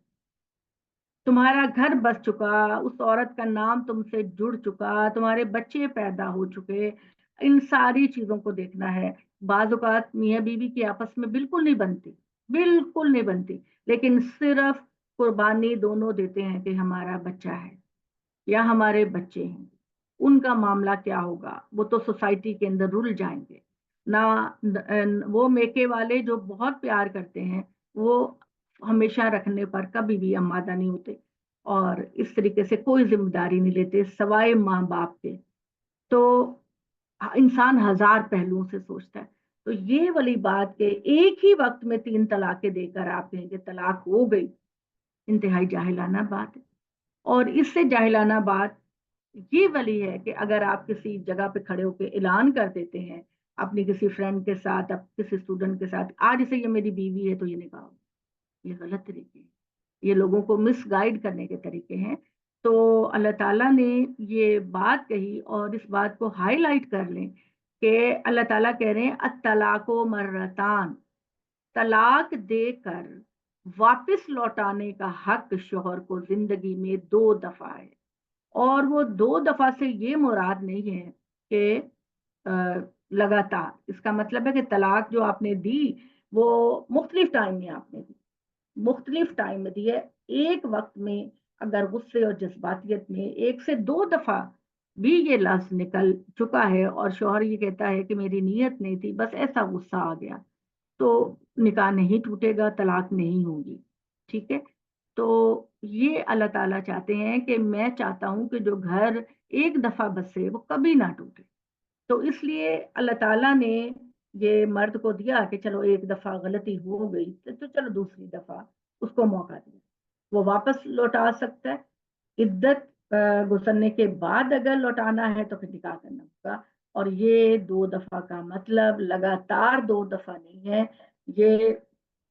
तुम्हारा घर बस चुका, उस औरत का नाम तुमसे जुड़ चुका, तुम्हारे बच्चे पैदा हो चुके, इन सारी चीजों को देखना है। बाज औकात मियाँ बीवी की आपस में बिल्कुल नहीं बनती, बिल्कुल नहीं बनती, लेकिन सिर्फ कुर्बानी दोनों देते हैं कि हमारा बच्चा है या हमारे बच्चे हैं। उनका मामला क्या होगा, वो तो सोसाइटी के अंदर रुल जाएंगे ना। वो मेके वाले जो बहुत प्यार करते हैं, वो हमेशा रखने पर कभी भी आमादा नहीं होते और इस तरीके से कोई जिम्मेदारी नहीं लेते सवाए माँ बाप के। तो इंसान हजार पहलुओं से सोचता है। तो ये वाली बात के एक ही वक्त में 3 तलाकें देकर आप कहेंगे तलाक हो गई, इंतहाई जाहिलाना बात है। और इससे जाहिलाना बात ये वाली है कि अगर आप किसी जगह पे खड़े होकर ऐलान कर देते हैं अपनी किसी फ्रेंड के साथ, किसी स्टूडेंट के साथ, आज से ये मेरी बीवी है, तो ये निकाह, ये गलत तरीके हैं, ये लोगों को मिसगाइड करने के तरीके हैं। तो अल्लाह ताला ने ये बात कही और इस बात को हाईलाइट कर लें कि अल्लाह ताला कह रहे हैं अत्तलाको मर्रतान, तलाक देकर वापस लौटाने का हक शोहर को जिंदगी में 2 दफा है। और वो 2 दफा से ये मुराद नहीं है कि लगातार, इसका मतलब है कि तलाक जो आपने दी वो मुख्तलिफ टाइम में आपने दी, मुख्तलिफ टाइम में दी है। एक वक्त में अगर गुस्से और जज्बातियत में 1 से 2 दफा भी ये लफ्ज निकल चुका है और शौहर ये कहता है कि मेरी नीयत नहीं थी, बस ऐसा गुस्सा आ गया, तो निकाह नहीं टूटेगा, तलाक नहीं होगी। ठीक है। तो ये अल्लाह ताला चाहते हैं कि मैं चाहता हूं कि जो घर एक दफा बसे वो कभी ना टूटे। तो इसलिए अल्लाह ताला ने ये मर्द को दिया कि चलो एक दफा गलती हो गई तो चलो दूसरी दफा उसको मौका दिया, वो वापस लौटा सकता है। इद्दत गुजरने के बाद अगर लौटाना है तो फिर निकाह करना होगा। और ये 2 दफा का मतलब लगातार 2 दफा नहीं है, ये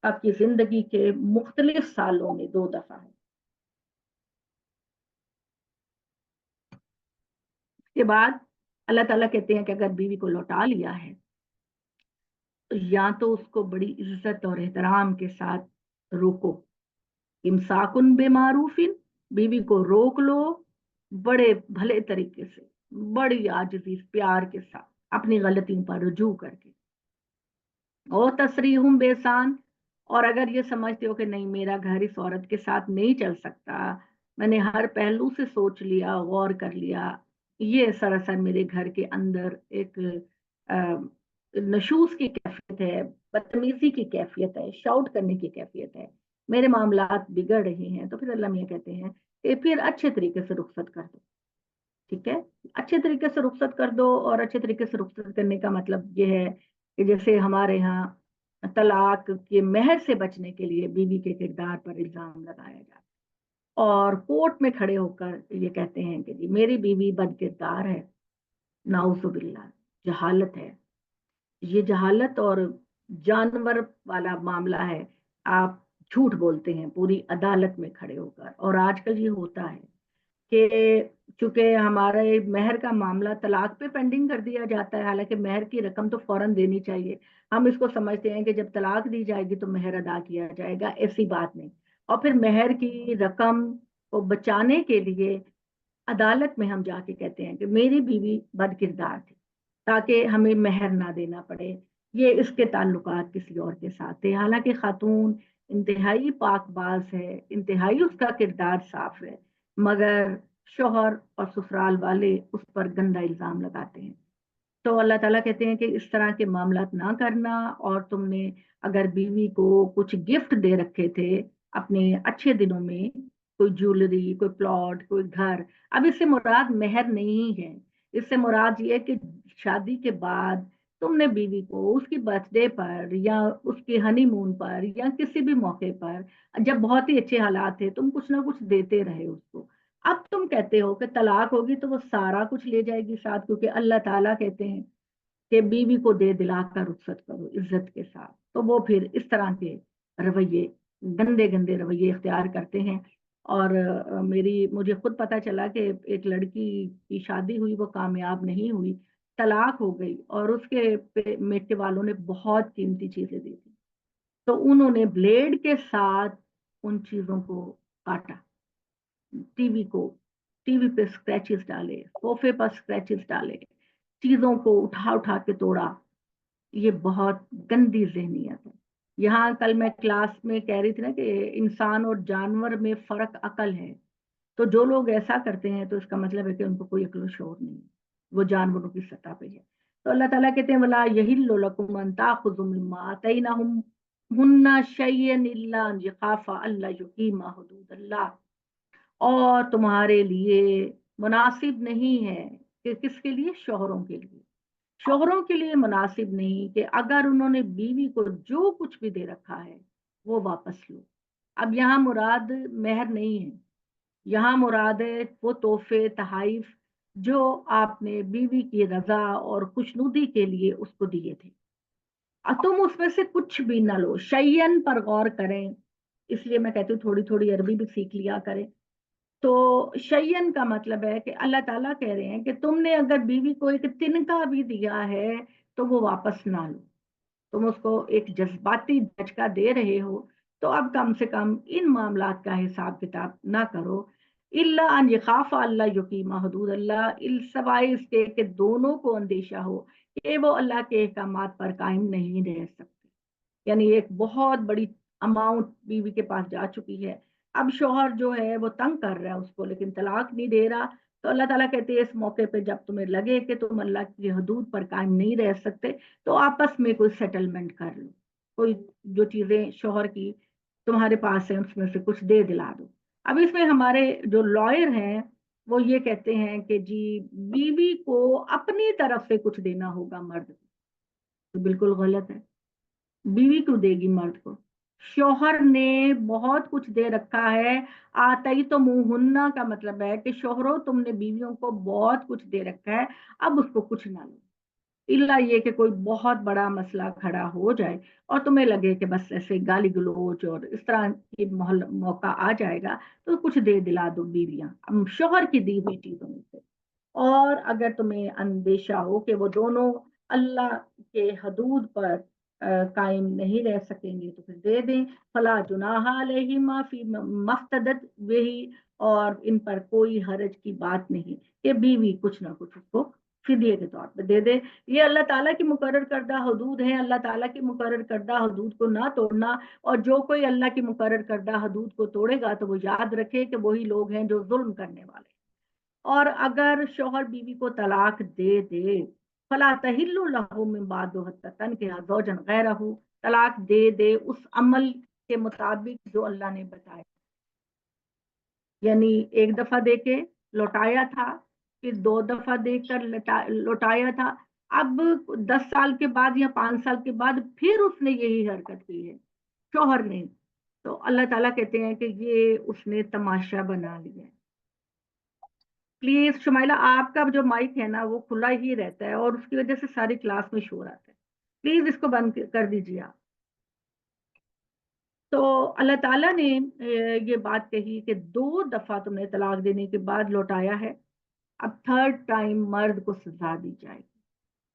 आपकी जिंदगी के मुख्तलिफ सालों में 2 दफा है। इसके बाद अल्लाह ताला कहते हैं कि अगर बीवी को लौटा लिया है तो या तो उसको बड़ी इज्जत और एहतराम के साथ रोको, इमसाकुन बेमारूफिन, बीवी को रोक लो बड़े भले तरीके से, बड़ी आजिज़ी प्यार के साथ, अपनी गलतियों पर रुजू करके। और तसरीहुम बेसान, और अगर ये समझते हो कि नहीं मेरा घर इस औरत के साथ नहीं चल सकता, मैंने हर पहलू से सोच लिया, गौर कर लिया, ये सरासर मेरे घर के अंदर एक नशूस की कैफियत है, बदतमीजी की कैफियत है, शाउट करने की कैफियत है, मेरे मामलात बिगड़ रहे हैं, तो फिर अल्लाह मियाँ कहते हैं कि फिर अच्छे तरीके से रुखसत कर दो। ठीक है, अच्छे तरीके से रुखसत कर दो। और अच्छे तरीके से रुखसत करने का मतलब ये है कि जैसे हमारे यहाँ तलाक के मेहर से बचने के लिए बीवी के किरदार पर इल्जाम लगाया जाता है और कोर्ट में खड़े होकर ये कहते हैं कि जी मेरी बीवी बद किरदार है, नाउजुबिल्लाह, जहालत है, ये जहालत और जानवर वाला मामला है। आप झूठ बोलते हैं पूरी अदालत में खड़े होकर। और आजकल ये होता है कि चूंकि हमारे मेहर का मामला तलाक पे पेंडिंग कर दिया जाता है, हालांकि मेहर की रकम तो फौरन देनी चाहिए। हम इसको समझते हैं कि जब तलाक दी जाएगी तो मेहर अदा किया जाएगा, ऐसी बात नहीं। और फिर मेहर की रकम को बचाने के लिए अदालत में हम जाके कहते हैं कि मेरी बीवी बद किरदार थी, ताकि हमें मेहर ना देना पड़े, ये इसके ताल्लुकात किसी और के साथ थे। हालांकि खातून इंतहाई पाकबाज है, इंतहाई उसका किरदार साफ है, मगर शोहर और ससुराल वाले उस पर गंदा इल्जाम लगाते हैं। तो अल्लाह ताला कहते हैं कि इस तरह के मामलात ना करना। और तुमने अगर बीवी को कुछ गिफ्ट दे रखे थे अपने अच्छे दिनों में, कोई ज्वेलरी, कोई प्लॉट, कोई घर, अब इससे मुराद मेहर नहीं है। इससे मुराद ये है कि शादी के बाद तुमने बीवी को उसकी बर्थडे पर या उसके हनीमून पर या किसी भी मौके पर, जब बहुत ही अच्छे हालात थे, तुम कुछ ना कुछ देते रहे उसको। अब तुम कहते हो कि तलाक होगी तो वो सारा कुछ ले जाएगी साथ, क्योंकि अल्लाह ताला कहते हैं कि बीवी को दे दिलाकर रुखसत करो इज्जत के साथ। तो वो फिर इस तरह के रवैये, गंदे गंदे रवैये इख्तियार करते हैं। और मुझे खुद पता चला कि एक लड़की की शादी हुई, वो कामयाब नहीं हुई, तलाक हो गई, और उसके मेटे वालों ने बहुत कीमती चीजें दी थी, तो उन्होंने ब्लेड के साथ उन चीजों को काटा, टीवी को, टीवी पे स्क्रैचेस डाले, सोफे पर स्क्रैचेस डाले, चीजों को उठा उठा के तोड़ा। یہ بہت گندی ذہنیت ہے. یہاں کل میں کلاس میں کہہ رہی تھی نا کہ انسان اور جانور میں فرق عقل ہے. تو جو لوگ ایسا کرتے ہیں تو اس کا مطلب ہے کہ ان کو کوئی عقل و شعور نہیں ہے، وہ جانوروں کی سطح پہ ہے. تو اللہ تعالیٰ کہتے ہیں وَلَا يَحِلُّ لَكُمْ أَن تَأْخُذُوا مِمَّا آتَيْنَاهُمْ شَيْئًا إِلَّا أَن يَخَافَا أَلَّا يُقِيمَا حُدُودَ اللَّهِ. اور تمہارے لیے مناسب نہیں ہے کہ کس کے لیے؟ شوہروں کے لیے. شوہروں کے لیے مناسب نہیں کہ اگر انہوں نے بیوی کو جو کچھ بھی دے رکھا ہے وہ واپس لو. اب یہاں مراد مہر نہیں ہے، یہاں مراد ہے وہ تحفے تحائف جو آپ نے بیوی کی رضا اور خوشنودی کے لیے اس کو دیے تھے. تم اس میں سے کچھ بھی نہ لو. شیئن پر غور کریں، اس لیے میں کہتی ہوں تھوڑی تھوڑی عربی بھی سیکھ لیا کریں. تو شیئن کا مطلب ہے کہ اللہ تعالیٰ کہہ رہے ہیں کہ تم نے اگر بیوی کو ایک تنکا بھی دیا ہے تو وہ واپس نہ لو. تم اس کو ایک جذباتی دھچکا دے رہے ہو تو اب کم سے کم ان معاملات کا حساب کتاب نہ کرو. اللہ ان یخاف اللہ یقیم حدود اللہ، سوائے اس کے کہ دونوں کو اندیشہ ہو کہ وہ اللہ کے احکامات پر قائم نہیں رہ سکتے. یعنی ایک بہت بڑی اماؤنٹ بیوی کے پاس جا چکی ہے، اب شوہر جو ہے وہ تنگ کر رہا ہے اس کو لیکن طلاق نہیں دے رہا. تو اللہ تعالیٰ کہتے ہیں اس موقع پہ جب تمہیں لگے کہ تم اللہ کی حدود پر قائم نہیں رہ سکتے تو آپس میں کوئی سیٹلمنٹ کر لو. کوئی جو چیزیں شوہر کی تمہارے پاس ہیں اس میں سے کچھ دے دلا دو. اب اس میں ہمارے جو لائر ہیں وہ یہ کہتے ہیں کہ جی بیوی کو اپنی طرف سے کچھ دینا ہوگا مرد کو. تو بالکل غلط ہے. بیوی کیوں دے گی مرد کو؟ شوہر نے بہت کچھ دے رکھا ہے. آتئی تو منہنا کا مطلب ہے کہ شوہروں تم نے بیویوں کو بہت کچھ دے رکھا ہے، اب اس کو کچھ نہ لو. الا یہ کہ کوئی بہت بڑا مسئلہ کھڑا ہو جائے اور تمہیں لگے کہ بس ایسے گالی گلوچ اور اس طرح کی موقع آ جائے گا تو کچھ دے دلا دو بیویاں شوہر کی دی ہوئی چیزوں میں سے. اور اگر تمہیں اندیشہ ہو کہ وہ دونوں اللہ کے حدود پر قائم نہیں رہ سکیں گے تو پھر دے دیں. فلا جناح علیہما فی مفتدت وہی، اور ان پر کوئی حرج کی بات نہیں کہ بیوی کچھ نہ کچھ اس کو فدیے کے طور پہ دے دے. یہ اللہ تعالیٰ کی مقرر کردہ حدود ہیں. اللہ تعالیٰ کی مقرر کردہ حدود کو نہ توڑنا، اور جو کوئی اللہ کی مقرر کردہ حدود کو توڑے گا تو وہ یاد رکھے کہ وہی لوگ ہیں جو ظلم کرنے والے. اور اگر شوہر بیوی کو طلاق دے دے فلا تحل له من بعد حتى تنكح زوجا غيره، طلاق دے دے اس عمل کے مطابق جو اللہ نے بتایا. یعنی ایک دفعہ دے کے لوٹایا تھا، پھر 2 دفعہ دے کر لوٹایا تھا، اب 10 سال کے بعد یا 5 سال کے بعد پھر اس نے یہی حرکت کی ہے شوہر نے، تو اللہ تعالیٰ کہتے ہیں کہ یہ اس نے تماشا بنا لیا ہے. پلیز شمائلہ آپ کا جو مائک ہے نا وہ کھلا ہی رہتا ہے اور اس کی وجہ سے ساری کلاس میں شور آتا ہے. پلیز اس کو بند کر دیجیے آپ. تو اللہ تعالیٰ نے یہ بات کہی کہ 2 دفعہ تم نے طلاق دینے کے بعد لوٹایا ہے، اب 3rd ٹائم مرد کو سزا دی جائے گی.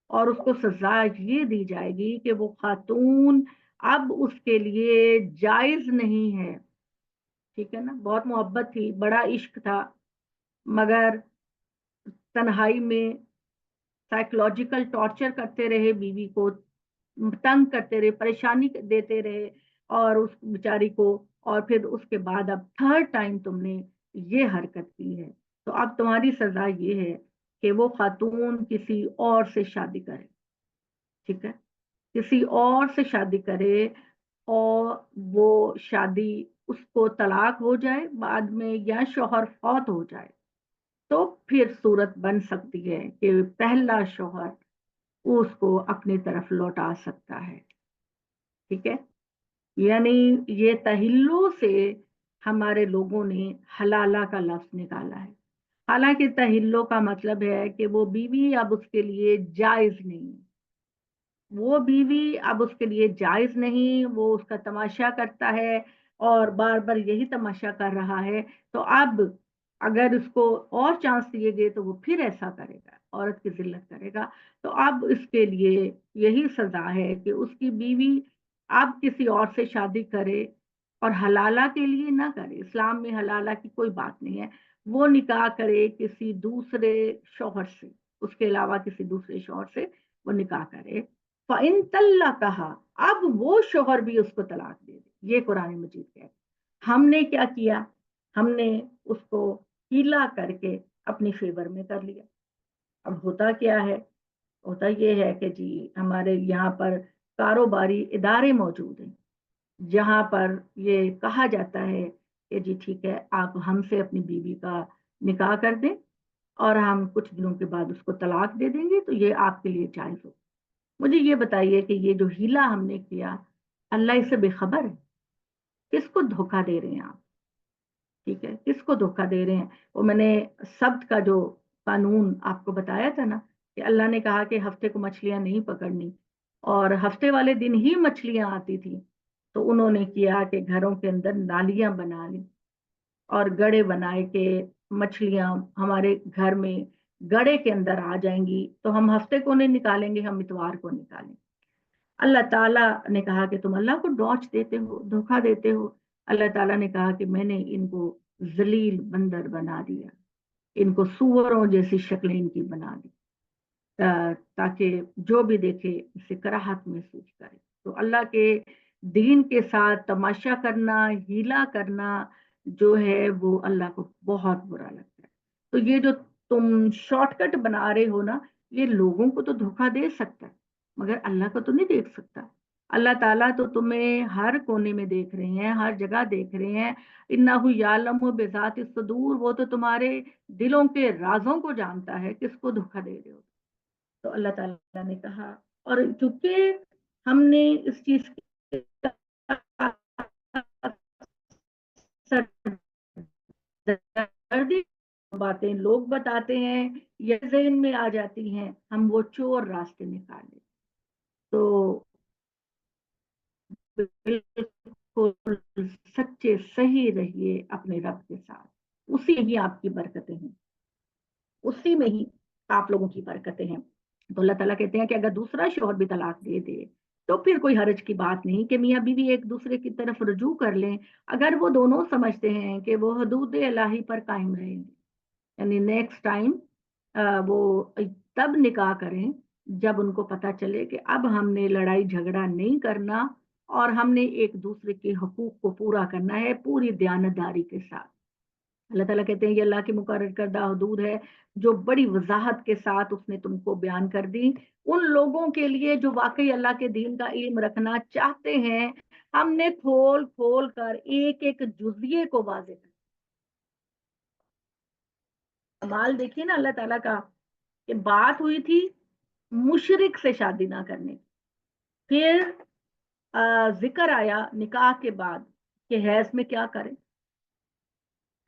اور اس کو سزا یہ دی جائے گی کہ وہ خاتون اب اس کے لیے جائز نہیں ہے. ٹھیک ہے نا، بہت محبت تھی، بڑا عشق تھا، مگر تنہائی میں سائیکولوجیکل ٹارچر کرتے رہے، بیوی کو تنگ کرتے رہے، پریشانی دیتے رہے اور اس بیچاری کو، اور پھر اس کے بعد اب 3rd ٹائم تم نے یہ حرکت کی ہے تو اب تمہاری سزا یہ ہے کہ وہ خاتون کسی اور سے شادی کرے. ٹھیک ہے، کسی اور سے شادی کرے اور وہ شادی اس کو طلاق ہو جائے بعد میں یا شوہر فوت ہو جائے تو پھر صورت بن سکتی ہے کہ پہلا شوہر اس کو اپنی طرف لوٹا سکتا ہے. ٹھیک ہے، یعنی یہ تحلو سے ہمارے لوگوں نے حلالہ کا لفظ نکالا ہے. حالانکہ تحلو کا مطلب ہے کہ وہ بیوی اب اس کے لیے جائز نہیں، وہ بیوی اب اس کے لیے جائز نہیں، وہ اس کا تماشا کرتا ہے اور بار بار یہی تماشا کر رہا ہے. تو اب اگر اس کو اور چانس دیے گئے تو وہ پھر ایسا کرے گا، عورت کی ذلت کرے گا. تو اب اس کے لیے یہی سزا ہے کہ اس کی بیوی اب کسی اور سے شادی کرے، اور حلالہ کے لیے نہ کرے. اسلام میں حلالہ کی کوئی بات نہیں ہے. وہ نکاح کرے کسی دوسرے شوہر سے، اس کے علاوہ کسی دوسرے شوہر سے وہ نکاح کرے फ़इन तल्लक़हा, अब वो शोहर भी उसको तलाक दे दे। ये कुरान मजीद कहता है। हमने क्या किया, हमने उसको हीला करके अपनी फेवर में कर लिया। अब होता क्या है, होता ये है कि जी हमारे यहाँ पर कारोबारी इदारे मौजूद हैं जहाँ पर ये कहा जाता है कि जी ठीक है, आप हमसे अपनी बीवी का निकाह कर दें और हम कुछ दिनों के बाद उसको तलाक दे देंगे, तो ये आपके लिए जायज़ हो। मुझे ये बताइए कि ये जो हीला हमने किया, अल्लाह इससे बेखबर है? किसको धोखा दे रहे हैं आप? ठीक है, किसको धोखा दे रहे हैं? वो मैंने सब्त का जो कानून आपको बताया था ना, कि अल्लाह ने कहा कि हफ्ते को मछलियां नहीं पकड़नी, और हफ्ते वाले दिन ही मछलियां आती थी। तो उन्होंने किया कि घरों के अंदर नालियां बना ली और गड़े बनाए के मछलियां हमारे घर में गड़े के अंदर आ जाएंगी, तो हम हफ्ते को नहीं निकालेंगे, हम इतवार को निकालेंगे। अल्लाह ताला ने कहा कि तुम अल्लाह को डॉच देते हो, धोखा देते हो। अल्लाह ताला ने कहा कि मैंने इनको जलील बंदर बना दिया, इनको सुअरों जैसी शक्लें इनकी बना दी, ताकि जो भी देखे इससे कराहत महसूस करे। तो अल्लाह के दीन के साथ तमाशा करना, हीला करना जो है वो अल्लाह को बहुत बुरा लगता है। तो ये जो तुम शॉर्टकट बना रहे हो ना, ये लोगों को तो धोखा दे सकता है मगर अल्लाह को तो नहीं देख सकता। अल्लाह ताला तो तुम्हें हर कोने में देख रहे हैं, हर जगह देख रहे हैं। इन्नहु यालमु बिज़ाति सुदूर, वो तो तुम्हारे दिलों के राजों को जानता है, किसको धोखा दे रहे हो। तो अल्लाह ताला ने कहा, और चूंकि हमने इस चीज की सरदर्दी, बातें लोग बताते हैं या ज़हन में आ जाती हैं, हम वो चोर रास्ते निकाले। तो बिल्कुल सच्चे सही रहिए अपने रब के साथ, उसी में ही आपकी बरकतें हैं, उसी में ही आप लोगों की बरकतें हैं। तो अल्लाह ताला कहते हैं कि अगर दूसरा शौहर भी तलाक दे दे तो फिर कोई हर्ज की बात नहीं कि मियाँ बीवी एक दूसरे की तरफ रुजू कर लें, अगर वो दोनों समझते हैं कि वो हदूद इलाही पर कायम रहेंगे। यानी नेक्स्ट टाइम वो तब निकाह करें जब उनको पता चले कि अब हमने लड़ाई झगड़ा नहीं करना और हमने एक दूसरे के हकूक को पूरा करना है पूरी दयानतदारी के साथ। अल्लाह ताला कहते हैं ये अल्लाह की मुकर्रर करदा हदूद है जो बड़ी वजाहत के साथ उसने तुमको बयान कर दी। उन लोगों के लिए जो वाकई अल्लाह के दीन का इल्म रखना चाहते हैं, हमने खोल खोल कर एक एक जुजिये को वाजे कर। कमाल देखिए ना अल्लाह ताला का, कि बात हुई थी मुशरिक से शादी ना करने की। फिर जिक्र आया निकाह के बाद कि हैज में क्या करें,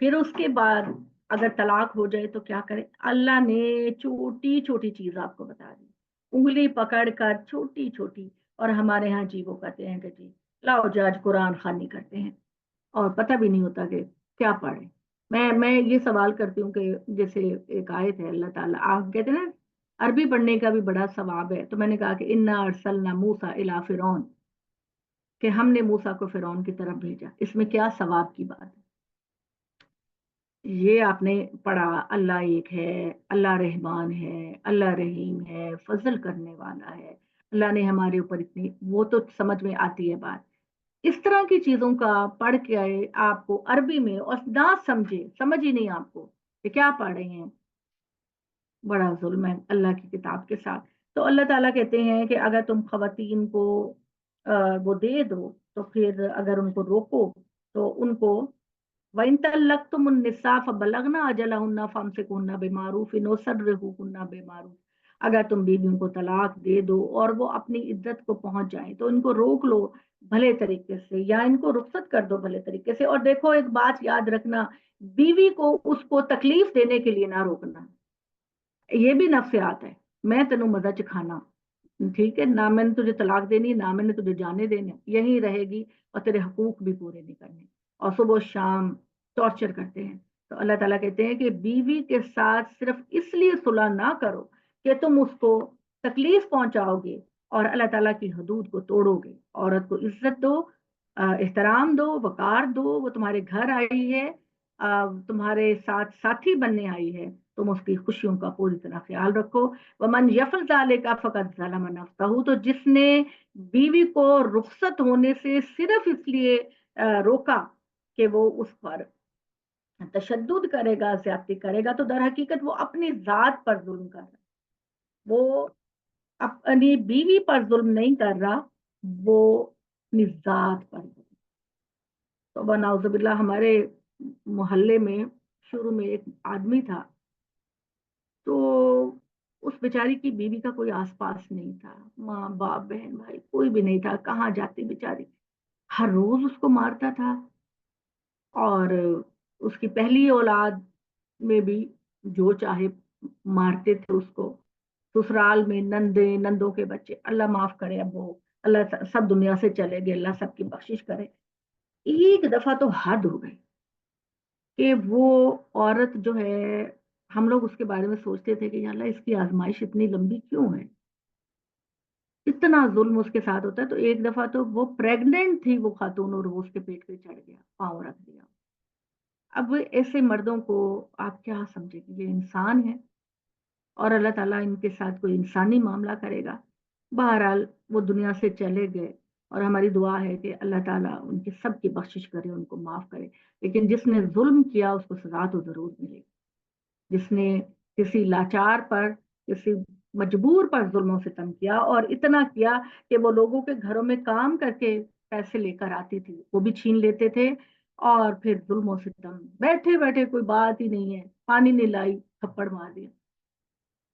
फिर उसके बाद अगर तलाक हो जाए तो क्या करें। अल्लाह ने छोटी छोटी चीज आपको बता दी, उंगली पकड़ कर छोटी छोटी। और हमारे यहाँ जी वो कहते हैं कि जी लाओ जी आज कुरान खानी करते हैं और पता भी नहीं होता कि क्या पढ़े। मैं ये सवाल करती हूँ कि जैसे एक आयत है, अल्लाह ताला आप कहते हैं ना अरबी पढ़ने का भी बड़ा सवाब है, तो मैंने कहा कि इन्ना अरसलना मूसा इला फिरौन, कि हमने मूसा को फिरौन की तरफ भेजा, इसमें क्या सवाब की बात है। ये आपने पढ़ा, अल्लाह एक है, अल्लाह रहमान है, अल्लाह रहीम है, फजल करने वाला है। अल्लाह ने हमारे ऊपर इतनी, वो तो समझ में आती है बात। इस तरह की चीजों का पढ़ के आए आपको अरबी में और ना समझे, समझ ही नहीं आपको कि क्या पढ़ रहे हैं, बड़ा जुल्म है अल्लाह की किताब के साथ। तो अल्लाह ताला कहते हैं कि अगर तुम खवातीन को वो दे दो, तो फिर अगर उनको रोको तो उनको वइन तल्लक़्तुम उन्निसा फबलगना अजलहुन्ना फमसिकुहुन्ना बिमारूफ नसर्रिहुन्ना बिमारूफ। अगर तुम बीवियों को तलाक दे दो और वो अपनी इद्दत को पहुंच जाए तो इनको रोक लो भले तरीके से, या इनको रुखसत कर दो भले तरीके से। और देखो एक बात याद रखना, बीवी को उसको तकलीफ देने के लिए ना रोकना, ये भी नफ्सियात है। मैं तेनू मजा चखाना, ठीक है ना, मैंने तुझे तलाक देनी, ना मैंने तुझे जाने देने, यही रहेगी और तेरे हकूक भी पूरे नहीं करने, और सुबह शाम टॉर्चर करते हैं। तो अल्लाह ताला कहते हैं कि बीवी के साथ सिर्फ इसलिए सुलह ना करो कि तुम उसको तकलीफ पहुंचाओगे और अल्लाह ताला की हदूद को तोड़ोगे। औरत को इज्जत दो, एहतराम दो, वकार दो, वो तुम्हारे घर आई है, तुम्हारे साथ साथी बनने आई है, तुम उसकी खुशियों का पूरी तरह ख्याल रखो। वमन यफल ज़ालिका फ़क़द ज़लम नफ़्सहू, तो जिसने बीवी को रुखसत होने से सिर्फ इसलिए रोका कि वो उस पर तशद्दुद करेगा, ज्यादती करेगा, तो दर हकीकत वो अपनी जात पर जुल्म कर रहा है। वो अपनी बीवी पर जुल्म नहीं कर रहा, वो अपनी जात पर जुल्म। तो बनाउजुबिल्ला, हमारे मोहल्ले में शुरू में एक आदमी था, तो उस बेचारी की बीवी का कोई आसपास नहीं था, माँ बाप बहन भाई कोई भी नहीं था, कहाँ जाती बेचारी। हर रोज उसको मारता था, और उसकी पहली औलाद में भी जो चाहे मारते थे उसको। ससुराल में नंदे नंदों के बच्चे, अल्लाह माफ करे, अब वो अल्लाह सब दुनिया से चले गए, अल्लाह सबकी बख्शिश करे। एक दफा तो हद हो गई कि वो औरत जो है, हम लोग उसके बारे में सोचते थे कि या अल्लाह इसकी आजमाइश इतनी लंबी क्यों है, इतना जुल्म उसके साथ होता है। तो एक दफा तो वो प्रेग्नेंट थी वो खातून, और वो उसके पेट पे चढ़ गया, पाँव रख दिया। अब ऐसे मर्दों को आप क्या समझेंगे, ये इंसान है और अल्लाह ताला इनके साथ कोई इंसानी मामला करेगा। बहरहाल वो दुनिया से चले गए, और हमारी दुआ है कि अल्लाह ताला उनकी सब की बख्शिश करे, उनको माफ करे। लेकिन जिसने जुल्म किया उसको सजा तो जरूर मिलेगी। जिसने किसी लाचार पर, किसी मजबूर पर जुल्म सितम किया, और इतना किया कि वो लोगों के घरों में काम करके पैसे लेकर आती थी, वो भी छीन लेते थे, और फिर जुल्म सितम, बैठे बैठे कोई बात ही नहीं है, पानी नहीं लाई, थप्पड़ मार दिया।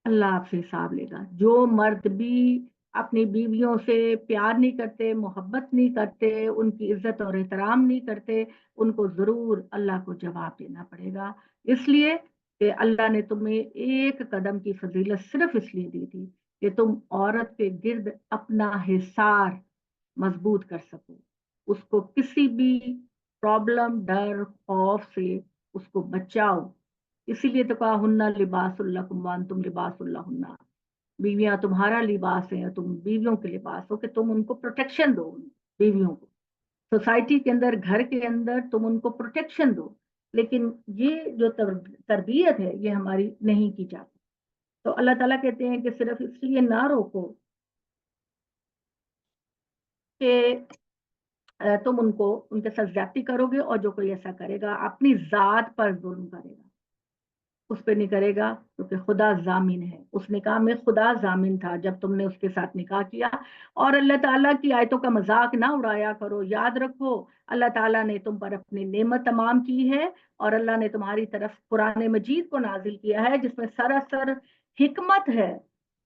अल्लाह आपसे हिसाब लेगा। जो मर्द भी अपनी बीवियों से प्यार नहीं करते, मोहब्बत नहीं करते, उनकी इज्जत और एहतराम नहीं करते, उनको जरूर अल्लाह को जवाब देना पड़ेगा। इसलिए कि अल्लाह ने तुम्हें एक कदम की फजीलत सिर्फ इसलिए दी थी कि तुम औरत के गिर्द अपना हिसार मजबूत कर सको, उसको किसी भी प्रॉब्लम, डर, खौफ से उसको बचाओ। इसीलिए तो कहा हुन्ना लिबासुल्लकुम व अंतुम लिबासुल्लहुन्ना, बीवियां तुम्हारा लिबास है, तुम बीवियों के लिबास हो, कि तुम उनको प्रोटेक्शन दो, बीवियों को सोसाइटी के अंदर, घर के अंदर तुम उनको प्रोटेक्शन दो। लेकिन ये जो तरबियत है ये हमारी नहीं की जाती। तो अल्लाह ताला कहते हैं कि सिर्फ इसलिए ना रोको कि तुम उनको, उनके साथ ज्यादती करोगे, और जो कोई ऐसा करेगा अपनी जात पर जुल्म करेगा, उस पे नहीं करेगा, क्योंकि खुदा जामिन है। उस निकाह में खुदा जामिन था जब तुमने उसके साथ निकाह किया। और अल्लाह ताला की आयतों का मजाक ना उड़ाया करो। याद रखो, अल्लाह ताला ने तुम पर अपनी नेमत तमाम की है, और अल्लाह ने तुम्हारी तरफ कुरान मजीद को नाजिल किया है, जिसमें सरासर हिकमत है,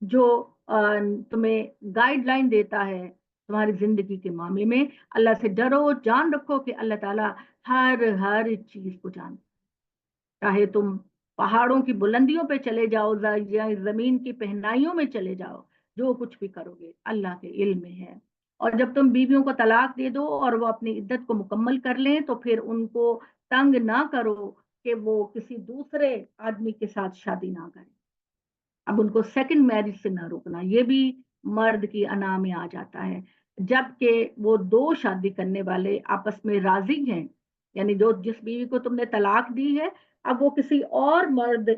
जो तुम्हें गाइडलाइन देता है तुम्हारी जिंदगी के मामले में। अल्लाह से डरो, जान रखो कि अल्लाह ताला हर चीज को जानता है। चाहे तुम पहाड़ों की बुलंदियों पे चले जाओ या जमीन की पहनाइयों में चले जाओ, जो कुछ भी करोगे अल्लाह के इल्म में है। और जब तुम बीवियों को तलाक दे दो और वो अपनी इद्दत को मुकम्मल कर लें, तो फिर उनको तंग ना करो कि वो किसी दूसरे आदमी के साथ शादी ना करें। अब उनको सेकंड मैरिज से ना रोकना, ये भी मर्द की अना में आ जाता है। जबकि वो दो शादी करने वाले आपस में राजी हैं, यानी जो जिस बीवी को तुमने तलाक दी है, अब वो किसी और मर्द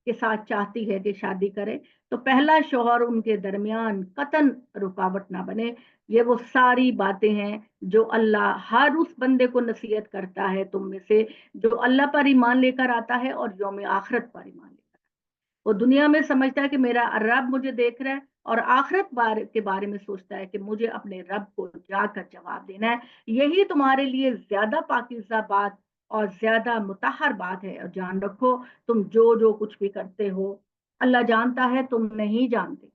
के साथ चाहती है कि शादी करे, तो पहला शौहर उनके दरमियान कतन रुकावट ना बने। ये वो सारी बातें हैं जो अल्लाह हर उस बंदे को नसीहत करता है तुम में से, जो अल्लाह पर ईमान लेकर आता है और यौम आखिरत पर ईमान लेकर। वो दुनिया में समझता है कि मेरा रब मुझे देख रहा है, और आखिरत के बारे में सोचता है कि मुझे अपने रब को जाकर जवाब देना है। यही तुम्हारे लिए ज्यादा पाकीज़ा बात और ज्यादा मुतहर बात है। और जान रखो, तुम जो जो कुछ भी करते हो अल्लाह जानता है, तुम नहीं जानते।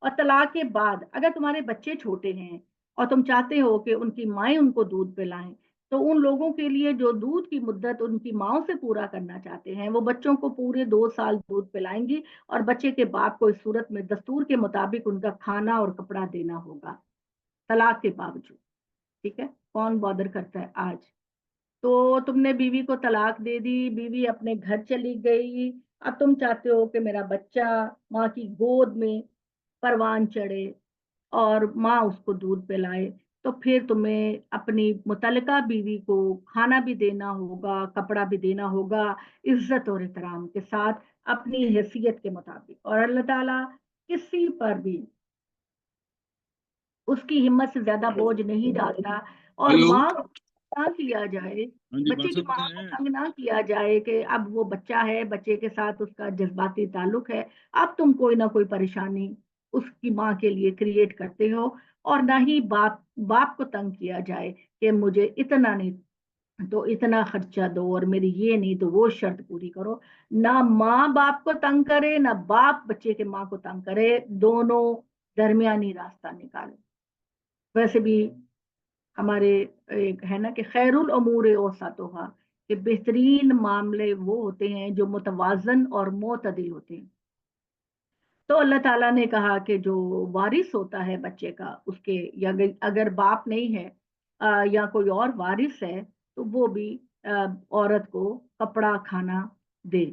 और तलाक के बाद अगर तुम्हारे बच्चे छोटे हैं और तुम चाहते हो कि उनकी माएँ उनको दूध पिलाएं, तो उन लोगों के लिए जो दूध की मुद्दत उनकी माओ से पूरा करना चाहते हैं, वो बच्चों को पूरे 2 साल दूध पिलाएंगी, और बच्चे के बाप को इस सूरत में दस्तूर के मुताबिक उनका खाना और कपड़ा देना होगा, तलाक के बावजूद। ठीक है, कौन बॉदर करता है आज। तो तुमने बीवी को तलाक दे दी, बीवी अपने घर चली गई। अब तुम चाहते हो कि मेरा बच्चा माँ की गोद में परवान चढ़े और माँ उसको दूध पिलाए। तो फिर तुम्हें अपनी मुतल्लिका बीवी को खाना भी देना होगा, कपड़ा भी देना होगा, इज्जत और इहतराम के साथ, अपनी हैसियत के मुताबिक। और अल्लाह ताला किसी पर भी उसकी हिम्मत से ज्यादा बोझ नहीं डालता। और हेलो। माँ को ना किया जाए, हाँ जी, बच्चे बात की सुन माँ रहे को हैं। तंग ना किया जाए कि अब वो बच्चा है, बच्चे के साथ उसका जज्बाती ताल्लुक है, अब तुम कोई ना कोई परेशानी उसकी माँ के लिए क्रिएट करते हो। और ना ही बाप बाप को तंग किया जाए कि मुझे इतना नहीं तो इतना खर्चा दो, और मेरी ये नहीं तो वो शर्त पूरी करो। ना माँ बाप को तंग करे, ना बाप बच्चे के माँ को तंग करे, दोनों दरमियानी रास्ता निकाले। वैसे भी हमारे एक है ना कि खैरुल अमूर औसतुहा, कि बेहतरीन मामले वो होते हैं जो मुतवाजन और मोतदिल होते हैं। तो अल्लाह ताला ने कहा कि जो वारिस होता है बच्चे का, उसके या अगर बाप नहीं है या कोई और वारिस है, तो वो भी औरत को कपड़ा खाना दे।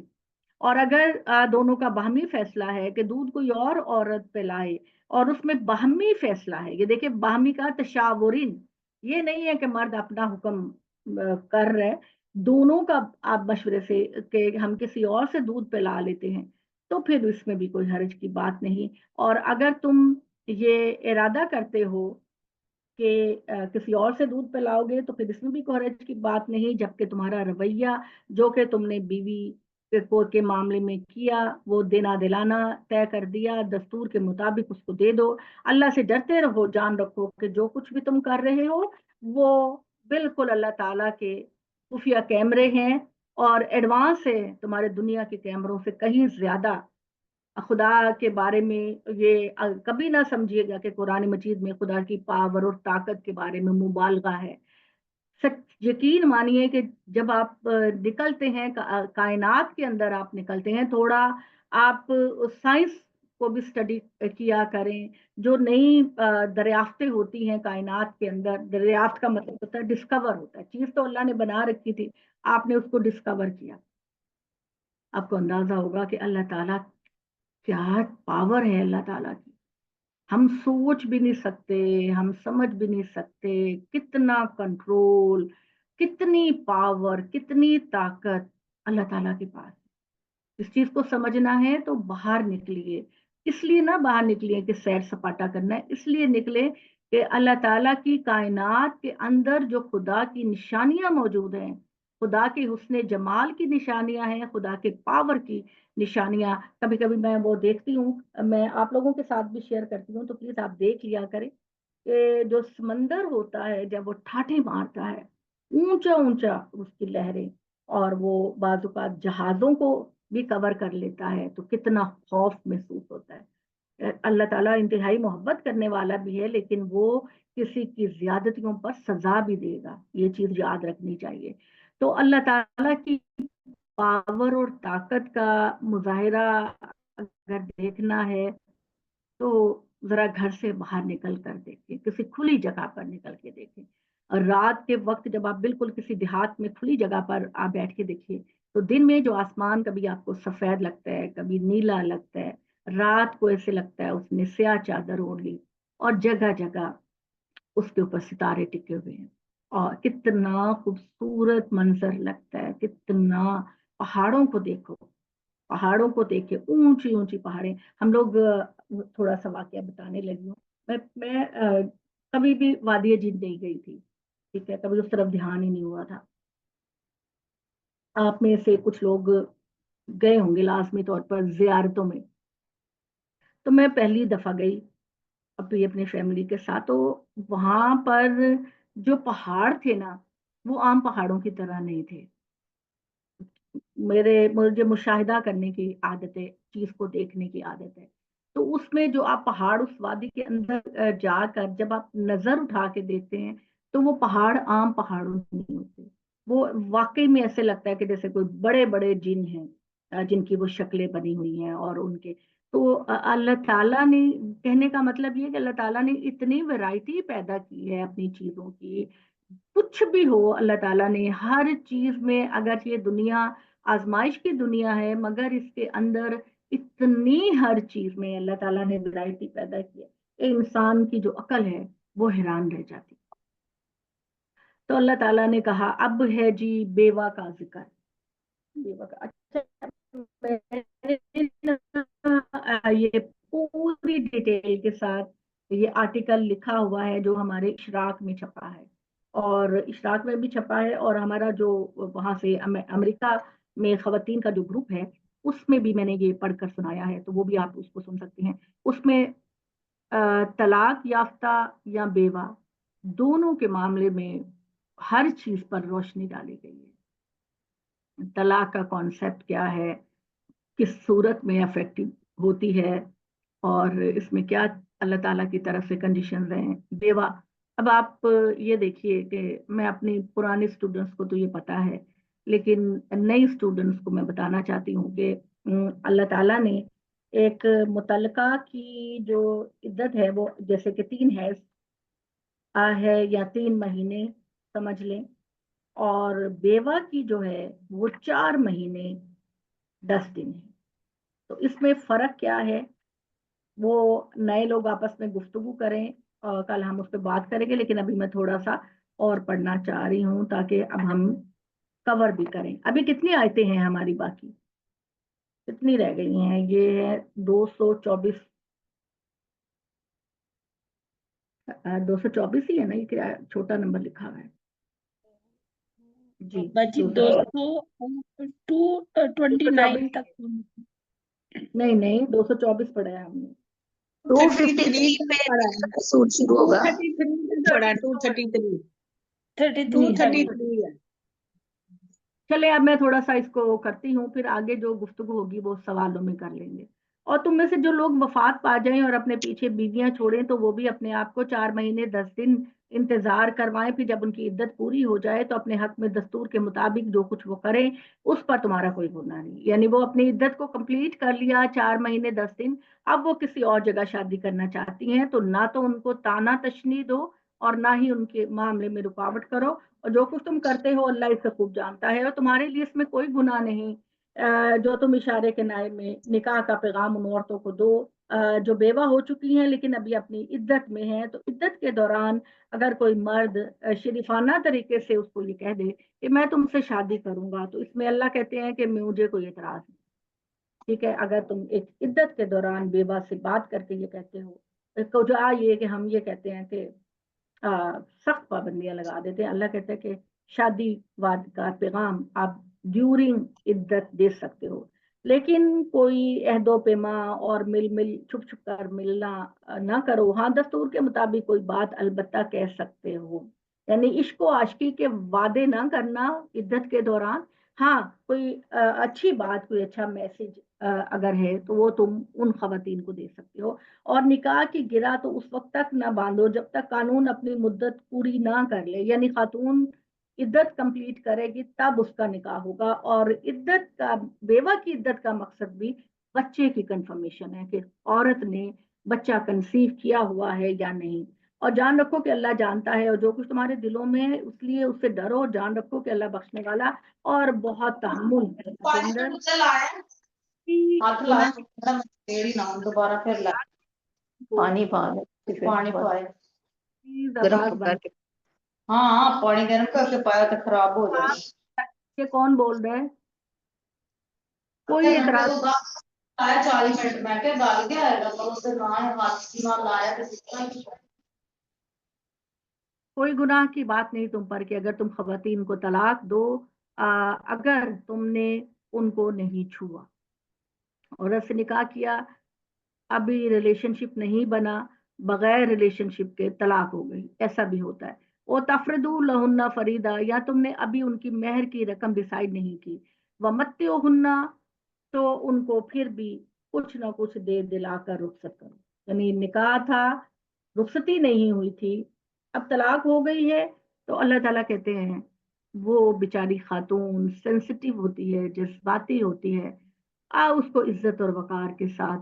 और अगर दोनों का बाहमी फैसला है कि दूध कोई और औरत पिलाए, और उसमें बाहमी फैसला है, ये देखिए बाहमी का तशावुरिन, ये नहीं है कि मर्द अपना हुक्म कर रहे हैं, दोनों का आप मशवरे से कि हम किसी और से दूध पिला लेते हैं, तो फिर इसमें भी कोई हर्ज की बात नहीं। और अगर तुम ये इरादा करते हो कि किसी और से दूध पिलाओगे, तो फिर इसमें भी कोई हर्ज की बात नहीं, जबकि तुम्हारा रवैया जो कि तुमने बीवी के मामले में किया, वो देना दिलाना तय कर दिया, दस्तूर के मुताबिक उसको दे दो। अल्लाह से डरते रहो, जान रखो कि जो कुछ भी तुम कर रहे हो वो बिल्कुल अल्लाह ताला के खुफिया कैमरे हैं, और एडवांस है तुम्हारे दुनिया के कैमरों से कहीं ज्यादा। खुदा के बारे में ये कभी ना समझिएगा कि कुरान मजीद में खुदा की पावर और ताकत के बारे में मुबालगा है। सच यकीन मानिए कि जब आप निकलते हैं कायनात के अंदर, आप निकलते हैं थोड़ा, आप साइंस को भी स्टडी किया करें। जो नई दरियाफ्तें होती हैं कायनात के अंदर, दरियाफ्त का मतलब होता है डिस्कवर होता है, चीज तो अल्लाह ने बना रखी थी, आपने उसको डिस्कवर किया, आपको अंदाजा होगा कि अल्लाह ताला क्या पावर है अल्लाह ताला की। हम सोच भी नहीं सकते, हम समझ भी नहीं सकते कितना कंट्रोल, कितनी पावर, कितनी ताकत अल्लाह ताला के पास है। इस चीज को समझना है तो बाहर निकलिए। इसलिए ना बाहर निकलिए कि सैर सपाटा करना है, इसलिए निकले कि अल्लाह ताला की कायनात के अंदर जो खुदा की निशानियां मौजूद हैं, खुदा के हुस्ने जमाल की निशानियां हैं, खुदा के पावर की निशानियां, कभी कभी मैं वो देखती हूँ, मैं आप लोगों के साथ भी शेयर करती हूँ, तो प्लीज आप देख लिया करें कि जो समंदर होता है जब वो ठाठे मारता है, ऊंचा ऊंचा उसकी लहरें, और वो बाजुकात जहाजों को भी कवर कर लेता है, तो कितना खौफ महसूस होता है। अल्लाह ताला इंतहाई मोहब्बत करने वाला भी है, लेकिन वो किसी की ज्यादतियों पर सजा भी देगा, ये चीज याद रखनी चाहिए। तो अल्लाह ताला की पावर और ताकत का मुजाहिरा अगर देखना है, तो जरा घर से बाहर निकल कर देखें, किसी खुली जगह पर निकल के देखें। और रात के वक्त जब आप बिल्कुल किसी देहात में खुली जगह पर आप बैठ के देखिए, तो दिन में जो आसमान कभी आपको सफेद लगता है, कभी नीला लगता है, रात को ऐसे लगता है उसने स्याह चादर ओढ़ ली, और जगह जगह उसके ऊपर सितारे टिके हुए हैं, और कितना खूबसूरत मंजर लगता है, कितना। पहाड़ों को देखो, पहाड़ों को देखे, ऊंची ऊंची पहाड़ें। हम लोग थोड़ा सा वाकया बताने लगी हूँ। मैं कभी भी वादिया जीत नहीं गई थी, ठीक है, कभी उस तरफ ध्यान ही नहीं हुआ था। आप में से कुछ लोग गए होंगे लाजमी तौर पर जियारतों में। तो मैं पहली दफा गई अपनी अपनी फैमिली के साथ, तो वहां पर जो पहाड़ थे ना, वो आम पहाड़ों की तरह नहीं थे। मुझे मुशाहिदा करने की आदत है, चीज को देखने की आदत है। तो उसमें जो आप पहाड़ उस वादी के अंदर जाकर जब आप नजर उठा के देखते हैं, तो वो पहाड़ आम पहाड़ों से नहीं होते। वो वाकई में ऐसे लगता है कि जैसे कोई बड़े बड़े जिन हैं, जिनकी वो शक्लें बनी हुई हैं, और उनके तो अल्लाह ताला ने, कहने का मतलब ये कि अल्लाह ताला ने इतनी वैरायटी पैदा की है अपनी चीजों की। कुछ भी हो, अल्लाह ताला ने हर चीज में, अगर ये दुनिया आजमाइश की दुनिया है, मगर इसके अंदर इतनी हर चीज में अल्लाह ताला ने वैरायटी पैदा की है, इंसान की जो अकल है वो हैरान रह जाती है। تو اللہ ताला ने कहा अब है जी बेवा का जिक्र। बेवा का, अच्छा ये पूरी डिटेल के साथ ये आर्टिकल लिखा हुआ है जो हमारे इशराक में छपा है, और इशराक में भी छपा है, और हमारा जो वहां से अमेरिका में खवातीन का जो ग्रुप है उसमें भी मैंने ये पढ़कर सुनाया है, तो वो भी आप उसको सुन सकती हैं। उसमें तलाक याफ्ता या बेवा दोनों के मामले में हर चीज पर रोशनी डाली गई है। तलाक का कॉन्सेप्ट क्या है, किस सूरत में अफेक्टिव होती है, और इसमें क्या अल्लाह ताला की तरफ से कंडीशंस हैं। बेवा, अब आप ये देखिए कि मैं अपनी पुराने स्टूडेंट्स को तो ये पता है, लेकिन नई स्टूडेंट्स को मैं बताना चाहती हूँ कि अल्लाह ताला ने एक मुतल्लका की जो इद्दत है वो जैसे कि 3 है या 3 महीने समझ लें, और बेवा की जो है वो 4 महीने 10 दिन है। तो इसमें फर्क क्या है, वो नए लोग आपस में गुफ्तगू करें, और कल हम उस पर बात करेंगे, लेकिन अभी मैं थोड़ा सा और पढ़ना चाह रही हूँ ताकि अब हम कवर भी करें। अभी कितनी आयतें हैं हमारी बाकी, कितनी रह गई हैं? ये है 224, 224 ही है ना, ये क्या छोटा नंबर लिखा हुआ है जी? बाजी 229 तक। नहीं नहीं, 224 पढ़ा है हमने। 253 पे सूट शुरू होगा। 233 233 है। चले अब मैं थोड़ा सा इसको करती हूँ, फिर आगे जो गुफ्तगू होगी वो सवालों में कर लेंगे। और तुम में से जो लोग वफात पा जाएं और अपने पीछे बीवियां छोड़ें तो वो भी अपने आप को 4 महीने 10 दिन इंतजार करवाएं, फिर जब उनकी इद्दत पूरी हो जाए तो अपने हक में दस्तूर के मुताबिक जो कुछ वो करें उस पर तुम्हारा कोई गुनाह नहीं। यानी वो अपनी इद्दत को कंप्लीट कर लिया 4 महीने 10 दिन, अब वो किसी और जगह शादी करना चाहती हैं तो ना तो उनको ताना तशनी दो और ना ही उनके मामले में रुकावट करो, और जो कुछ तुम करते हो अल्लाह इससे खूब जानता है, और तुम्हारे लिए इसमें कोई गुनाह नहीं। जो तुम इशारे के नाय में निकाह का पैगाम उन औरतों को दो जो बेवा हो चुकी हैं लेकिन अभी अपनी इद्दत में हैं, तो इद्दत के दौरान अगर कोई मर्द शरीफाना तरीके से उसको ये कह दे कि मैं तुमसे शादी करूंगा, तो इसमें अल्लाह कहते हैं कि मुझे कोई एतराज नहीं। ठीक है, अगर तुम एक इद्दत के दौरान बेवा से बात करके ये कहते हो, तो जो ये कि हम ये कहते हैं कि सख्त पाबंदियां लगा देते हैं। अल्लाह कहता है कि शादी वाद का पैगाम आप ड्यूरिंग इद्दत दे सकते हो, लेकिन कोई अहदो पैमा और मिल मिल छुप छुप कर मिलना ना करो। हाँ, दस्तूर के मुताबिक कोई बात अलबत्ता कह सकते हो, यानी इश्क आशिकी के वादे ना करना इद्दत के दौरान। हाँ, कोई अच्छी बात, कोई अच्छा मैसेज अगर है तो वो तुम उन खवातीन को दे सकते हो। और निकाह की गिरा तो उस वक्त तक ना बांधो जब तक कानून अपनी मुद्दत पूरी ना कर ले, यानी खातून इद्दत कंप्लीट करेगी तब उसका निकाह होगा। और इद्दत का, बेवा की इद्दत का मकसद भी बच्चे की कंफर्मेशन है कि औरत ने बच्चा कंसीव किया हुआ है या नहीं। और जान रखो कि अल्लाह जानता है, और जो कुछ तुम्हारे दिलों में है इसलिए उससे डरो, और जान रखो कि अल्लाह बख्शने वाला और बहुत तहम्मुल है। दोबारा फिर पानी पानी पाए गर्म करके। हाँ, पानी गर्म करके पाया तो खराब हो जाए। ये कौन बोल रहा है? कोई एतराज? 40 मिनट मैं क्या डाल के आएगा तो उससे ना हाथ ना लाया तो कोई गुनाह की बात नहीं तुम पर कि अगर तुम खवातीन को तलाक दो अगर तुमने उनको नहीं छुआ, औरत से निकाह किया, अभी रिलेशनशिप नहीं बना, बगैर रिलेशनशिप के तलाक हो गई, ऐसा भी होता है। वो तफरदू लहुन्ना फरीदा, या तुमने अभी उनकी मेहर की रकम डिसाइड नहीं की, व मत्तिउहुन्ना, तो उनको फिर भी कुछ ना कुछ दे दिलाकर रुखसत करो। यानी निकाह था, रुखसती नहीं हुई थी, अब तलाक हो गई है, तो अल्लाह ताला कहते हैं वो बेचारी खातून सेंसिटिव होती है, जज्बाती होती है, उसको इज्जत और वकार के साथ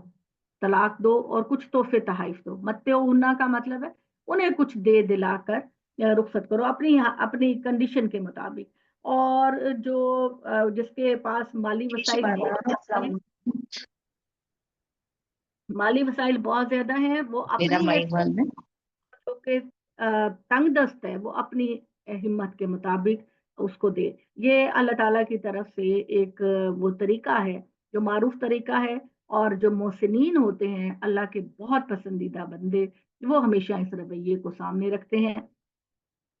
तलाक दो और कुछ तोहफे तहाइफ दो। मत्ते का मतलब है उन्हें कुछ दे दिलाकर रुखसत करो अपनी अपनी कंडीशन के मुताबिक। और जो जिसके पास माली वसाइल बहुत ज्यादा है, वो अपनी के तंग दस्त है, वो अपनी हिम्मत के मुताबिक उसको दे। ये अल्लाह ताला की तरफ से एक वो तरीका है जो मारूफ तरीका है, और जो मोहसिनीन होते हैं अल्लाह के बहुत पसंदीदा बंदे, वो हमेशा इस रवैये को सामने रखते हैं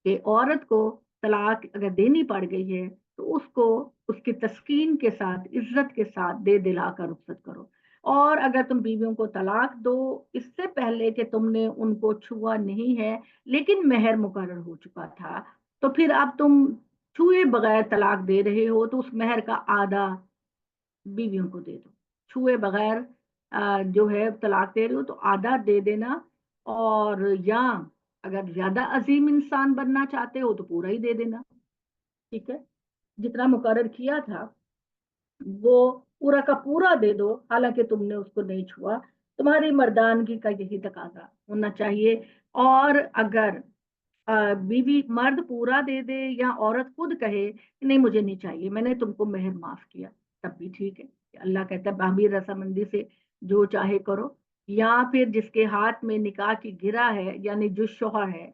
कि औरत को तलाक अगर देनी पड़ गई है तो उसको उसकी तस्कीन के साथ, इज्जत के साथ दे दिला कर रुखसत करो। और अगर तुम बीवियों को तलाक दो इससे पहले कि तुमने उनको छुआ नहीं है लेकिन मेहर मुकर्रर हो चुका था, तो फिर अब तुम छुए बगैर तलाक दे रहे हो तो उस मेहर का आधा बीवियों को दे दो। छुए बगैर जो है तलाक दे रहे हो तो आधा दे देना। और या अगर ज्यादा अजीम इंसान बनना चाहते हो तो पूरा ही दे देना। ठीक है, जितना मुकर्रर किया था वो पूरा का पूरा दे दो, हालांकि तुमने उसको नहीं छुआ। तुम्हारी मर्दानगी का यही तकाजा होना चाहिए। और अगर बीवी मर्द पूरा दे दे या औरत खुद कहे कि नहीं मुझे नहीं चाहिए, मैंने तुमको मेहर माफ किया, तब भी ठीक है। अल्लाह कहता है बाहमी रसामंदी से जो चाहे करो। या फिर जिसके हाथ में निकाह की गिरा है यानी जो शौहर है,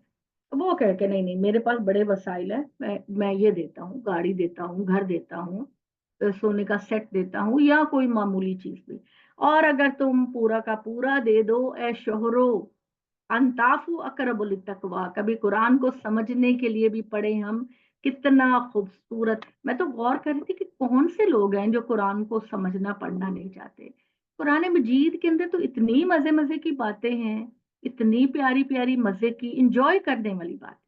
वो कह के नहीं नहीं मेरे पास बड़े वसाइल है, मैं ये देता हूँ, गाड़ी देता हूँ, घर देता हूँ, सोने का सेट देता हूँ या कोई मामूली चीज भी। और अगर तुम पूरा का पूरा दे दो ए शोहरो, अंताफु अकरबुल तकवा, कभी कुरान को समझने के लिए भी पढ़े हम। कितना खूबसूरत, मैं तो गौर कर रही थी कि कौन से लोग हैं जो कुरान को समझना पढ़ना नहीं चाहते। कुरान मजीद के अंदर तो इतनी मजे मजे की बातें हैं, इतनी प्यारी प्यारी मजे की इंजॉय करने वाली बात।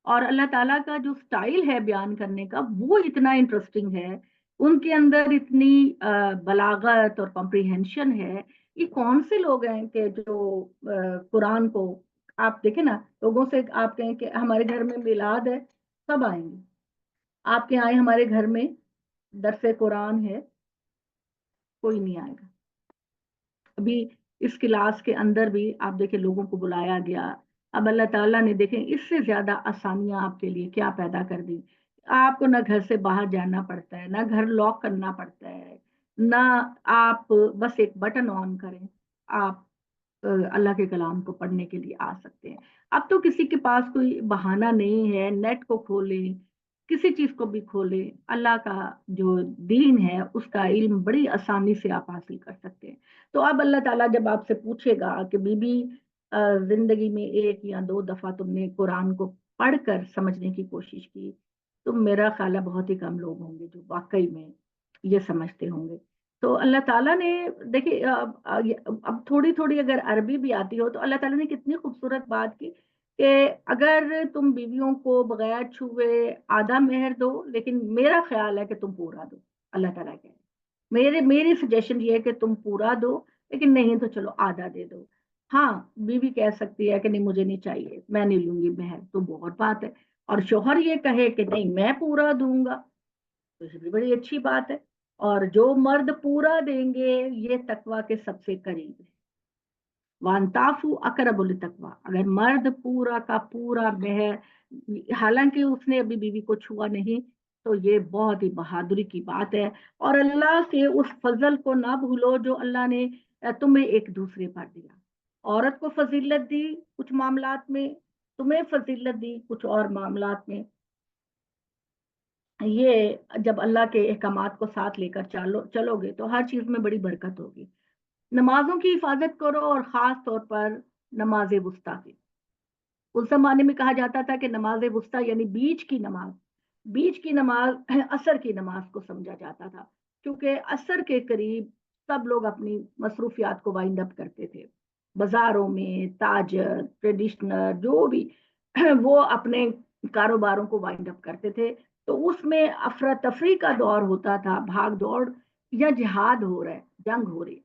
और अल्लाह ताला का जो स्टाइल है बयान करने का वो इतना इंटरेस्टिंग है, उनके अंदर इतनी बलागत और कॉम्प्रिहेंशन है। ये कौन से लोग हैं कि जो कुरान को, आप देखें ना, लोगों से आप कहें कि हमारे घर में मिलाद है, सब आएंगे। आपके आए हमारे घर में दरसे कुरान है, कोई नहीं आएगा। अभी इस क्लास के अंदर भी आप देखें लोगों को बुलाया गया। अब अल्लाह ताला ने देखें इससे ज्यादा आसानियां आपके लिए क्या पैदा कर दी। आपको ना घर से बाहर जाना पड़ता है, ना घर लॉक करना पड़ता है, ना आप बस एक बटन ऑन करें, आप अल्लाह के कलाम को पढ़ने के लिए आ सकते हैं। अब तो किसी के पास कोई बहाना नहीं है, नेट को खोले, किसी चीज को भी खोले, अल्लाह का जो दीन है उसका इल्म बड़ी आसानी से आप हासिल कर सकते हैं। तो अब अल्लाह ताला जब आपसे पूछेगा कि बीबी जिंदगी में एक या दो दफा तुमने कुरान को पढ़कर समझने की कोशिश की, तो मेरा ख्याल है बहुत ही कम लोग होंगे जो वाकई में ये समझते होंगे। तो अल्लाह ताला ने देखिए अब थोड़ी थोड़ी अगर अरबी भी आती हो तो अल्लाह ताला ने कितनी खूबसूरत बात की कि अगर तुम बीवियों को बगैर छुए आधा मेहर दो, लेकिन मेरा ख्याल है कि तुम पूरा दो। अल्लाह ताला कह मेरी सजेशन ये है कि तुम पूरा दो, लेकिन नहीं तो चलो आधा दे दो। हाँ, बीवी कह सकती है कि नहीं मुझे नहीं चाहिए, मैं नहीं लूंगी मेहर, तो बहुत बात है। और शोहर ये कहे कि नहीं मैं पूरा दूंगा, तो ये भी बड़ी अच्छी बात है। और जो मर्द पूरा देंगे ये तकवा के सबसे करीब है। वानताफू अकरबुल तकवा, अगर मर्द पूरा का पूरा मेहर, हालांकि उसने अभी बीवी को छुआ नहीं, तो ये बहुत ही बहादुरी की बात है। और अल्लाह के उस फजल को ना भूलो जो अल्लाह ने तुम्हें एक दूसरे पर दिया। औरत को फजीलत दी कुछ मामलात में, तुम्हें फजीलत दी कुछ और मामलात में। ये जब अल्लाह के अहकामात को साथ लेकर चलोगे तो हर चीज में बड़ी बरकत होगी। नमाजों की हिफाजत करो और खास तौर पर नमाज वुस्ता की। उस जमाने में कहा जाता था कि नमाज वुस्ता यानी बीच की नमाज, बीच की नमाज असर की नमाज को समझा जाता था, क्योंकि असर के करीब सब लोग अपनी मसरूफियात को वाइंड अप करते थे। बाजारों में ताजर ट्रेडिशनल जो भी वो अपने कारोबारों को वाइंड अप करते थे। तो उसमें अफरा तफरी का दौर होता था, भाग दौड़, या जिहाद हो रहा है, जंग हो रही है,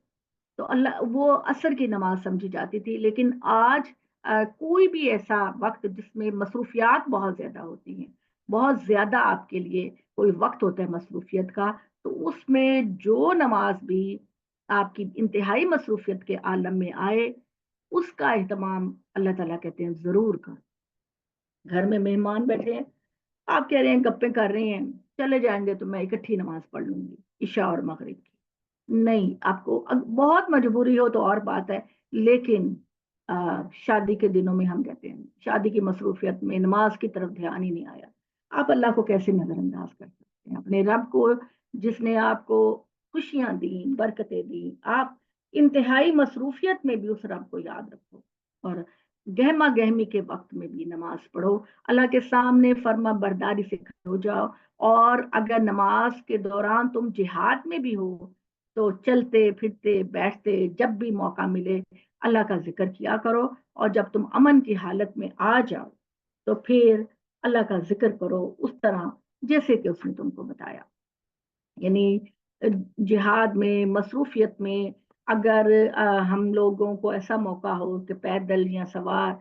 तो अल्लाह वो असर की नमाज समझी जाती थी। लेकिन आज कोई भी ऐसा वक्त जिसमें मसरूफियात बहुत ज्यादा होती हैं, बहुत ज्यादा आपके लिए कोई वक्त होता है मसरूफियत का, तो उसमें जो नमाज भी आपकी इंतहाई मसरूफियत के आलम में आए उसका एहतमाम अल्लाह ताला कहते हैं जरूर कर। घर में मेहमान बैठे हैं, आप कह रहे हैं गप्पे कर रहे हैं, चले जाएंगे तो मैं इकट्ठी नमाज पढ़ लूंगी इशा और मगरिब की। नहीं, आपको बहुत मजबूरी हो तो और बात है, लेकिन शादी के दिनों में हम कहते हैं शादी की मसरूफियत में नमाज की तरफ ध्यान ही नहीं आया। आप अल्लाह को कैसे नजरअंदाज कर सकते हैं? अपने रब को जिसने आपको खुशियां दी, बरकतें दी, आप इंतहाई मसरूफियत में भी उस रब को याद रखो और गहमा गहमी के वक्त में भी नमाज पढ़ो, अल्लाह के सामने फर्मा बरदारी से खड़े हो जाओ। और अगर नमाज के दौरान तुम जिहाद में भी हो तो चलते फिरते बैठते जब भी मौका मिले अल्लाह का जिक्र किया करो, और जब तुम अमन की हालत में आ जाओ तो फिर अल्लाह का जिक्र करो उस तरह जैसे कि उसने तुमको बताया। यानी जिहाद में मसरूफियत में अगर हम लोगों को ऐसा मौका हो कि पैदल या सवार,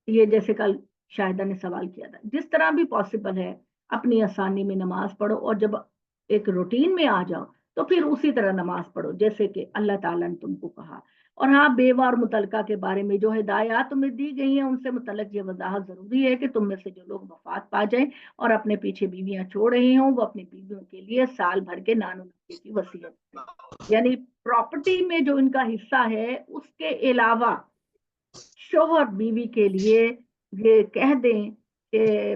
ये जैसे कल शाहिदा ने सवाल किया था, जिस तरह भी पॉसिबल है अपनी आसानी में नमाज पढ़ो, और जब एक रूटीन में आ जाओ तो फिर उसी तरह नमाज पढ़ो जैसे कि अल्लाह ताला ने तुमको कहा। और हाँ, बेवा और मुतलका के बारे में जो हिदायत तुम्हें दी गई हैं उनसे मुतलक ये वजाहत जरूरी है कि तुम में से जो लोग वफात पा जाएं और अपने पीछे बीवियां छोड़ रहे हों वो अपनी बीवियों के लिए साल भर के नानो नफके की वसीयत करें। यानी प्रॉपर्टी में जो इनका हिस्सा है उसके अलावा शोहर बीवी के लिए ये कह दें कि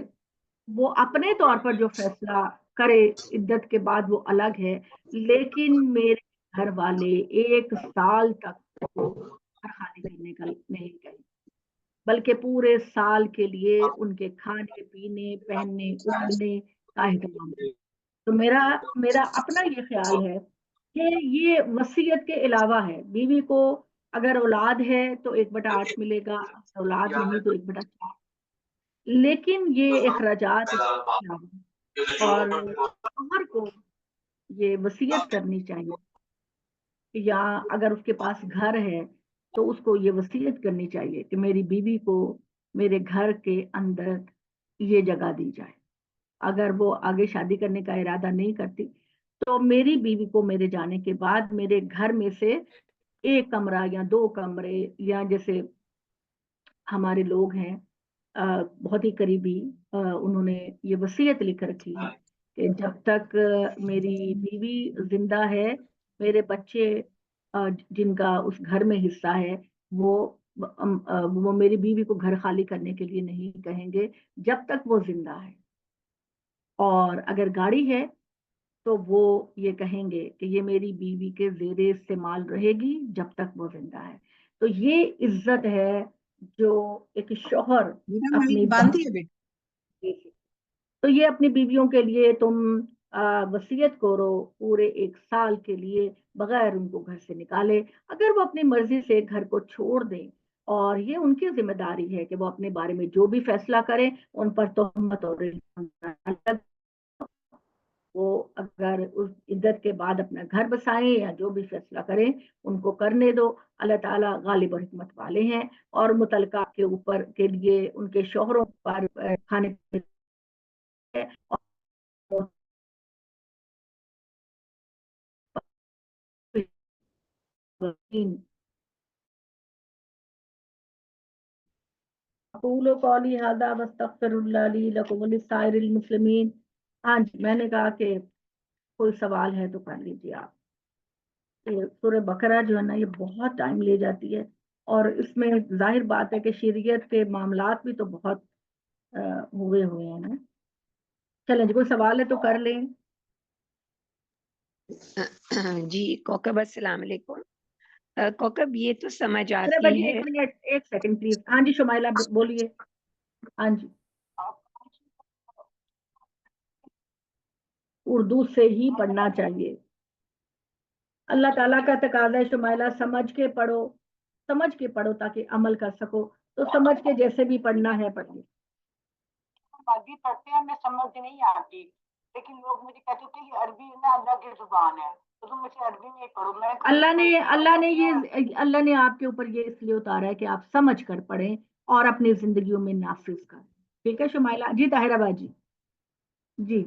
वो अपने तौर पर जो फैसला करे इद्दत के बाद वो अलग है, लेकिन मेरे घर वाले 1 साल तक को घर खाली करने का नहीं कहें, बल्कि पूरे साल के लिए उनके खाने पीने पहनने ओढ़ने का इंतजाम करें। तो मेरा मेरा अपना ये ख्याल है कि ये वसीयत के अलावा है। बीवी को अगर औलाद है तो 1/8 मिलेगा, अगर औलाद नहीं तो 1/4, लेकिन ये अखराजात इसके अलावा हैं। और शौहर को ये वसीयत करनी चाहिए, या अगर उसके पास घर है तो उसको ये वसीयत करनी चाहिए कि मेरी बीवी को मेरे घर के अंदर ये जगह दी जाए। अगर वो आगे शादी करने का इरादा नहीं करती तो मेरी बीवी को मेरे जाने के बाद मेरे घर में से 1 कमरा या 2 कमरे, या जैसे हमारे लोग हैं बहुत ही करीबी, उन्होंने ये वसीयत लिख रखी है कि जब तक मेरी बीवी जिंदा है मेरे बच्चे जिनका उस घर में हिस्सा है वो वो मेरी बीवी को घर खाली करने के लिए नहीं कहेंगे जब तक वो जिंदा है। और अगर गाड़ी है तो वो ये कहेंगे कि ये मेरी बीवी के ज़ेरे इस्तेमाल रहेगी जब तक वो जिंदा है। तो ये इज्जत है जो एक शौहर अपनी बांधी है बेटा। तो ये अपनी बीवियों के लिए तुम वसीयत करो पूरे 1 साल के लिए बगैर उनको घर से निकाले। अगर वो अपनी मर्जी से घर को छोड़ दें और ये उनकी जिम्मेदारी है कि वो अपने बारे में जो भी फैसला करें, उन पर तोहमत और इल्जाम अलग। वो अगर उस इद्दत के बाद अपना घर बसाएं या जो भी फैसला करें उनको करने दो। अल्लाह ताला गालिब और हिकमत वाले हैं। और मुतलका के ऊपर के लिए उनके शौहरों पर खाने अक़ूलु क़ौली हाज़ा वस्तग़फ़िरुल्लाह ली लकुम व लिसाइरिल मुस्लिमीन। हाँ जी, मैंने कहा कि कोई सवाल है तो कर लीजिए आप। सूरह बकरा जो है ना ये बहुत टाइम ले जाती है और इसमें जाहिर बात है कि शरीयत के मामलात भी तो बहुत हुए हुए हैं ना। चलें जी, कोई सवाल है तो कर लें। जी कौकब अस्सलाम वालेकुम। कौकब ये तो समझ अरे आती भाई है। 1 मिनट 1 सेकंड प्लीज। हाँ जी शुमाइला बोलिए। हाँ जी, उर्दू से ही पढ़ना चाहिए। अल्लाह ताला का तकाज़ा है शुमाइला, समझ के पढ़ो, समझ के पढ़ो ताकि अमल कर सको। तो समझ के जैसे भी पढ़ना है पढ़िए। अरबी पढ़ते हैं, हमें समझ नहीं आती, लेकिन लोग मुझे कहते थे कि अरबी ना अल्लाह की जुबान है, तो तुम मुझे अरबी में पढ़ो। मैं अल्लाह ने आपके ऊपर ये इसलिए उतारा है कि आप समझ कर पढ़ें और अपनी जिंदगियों में नाफिज करें। ठीक है शुमाइला जी। ताहिरा बाजी जी,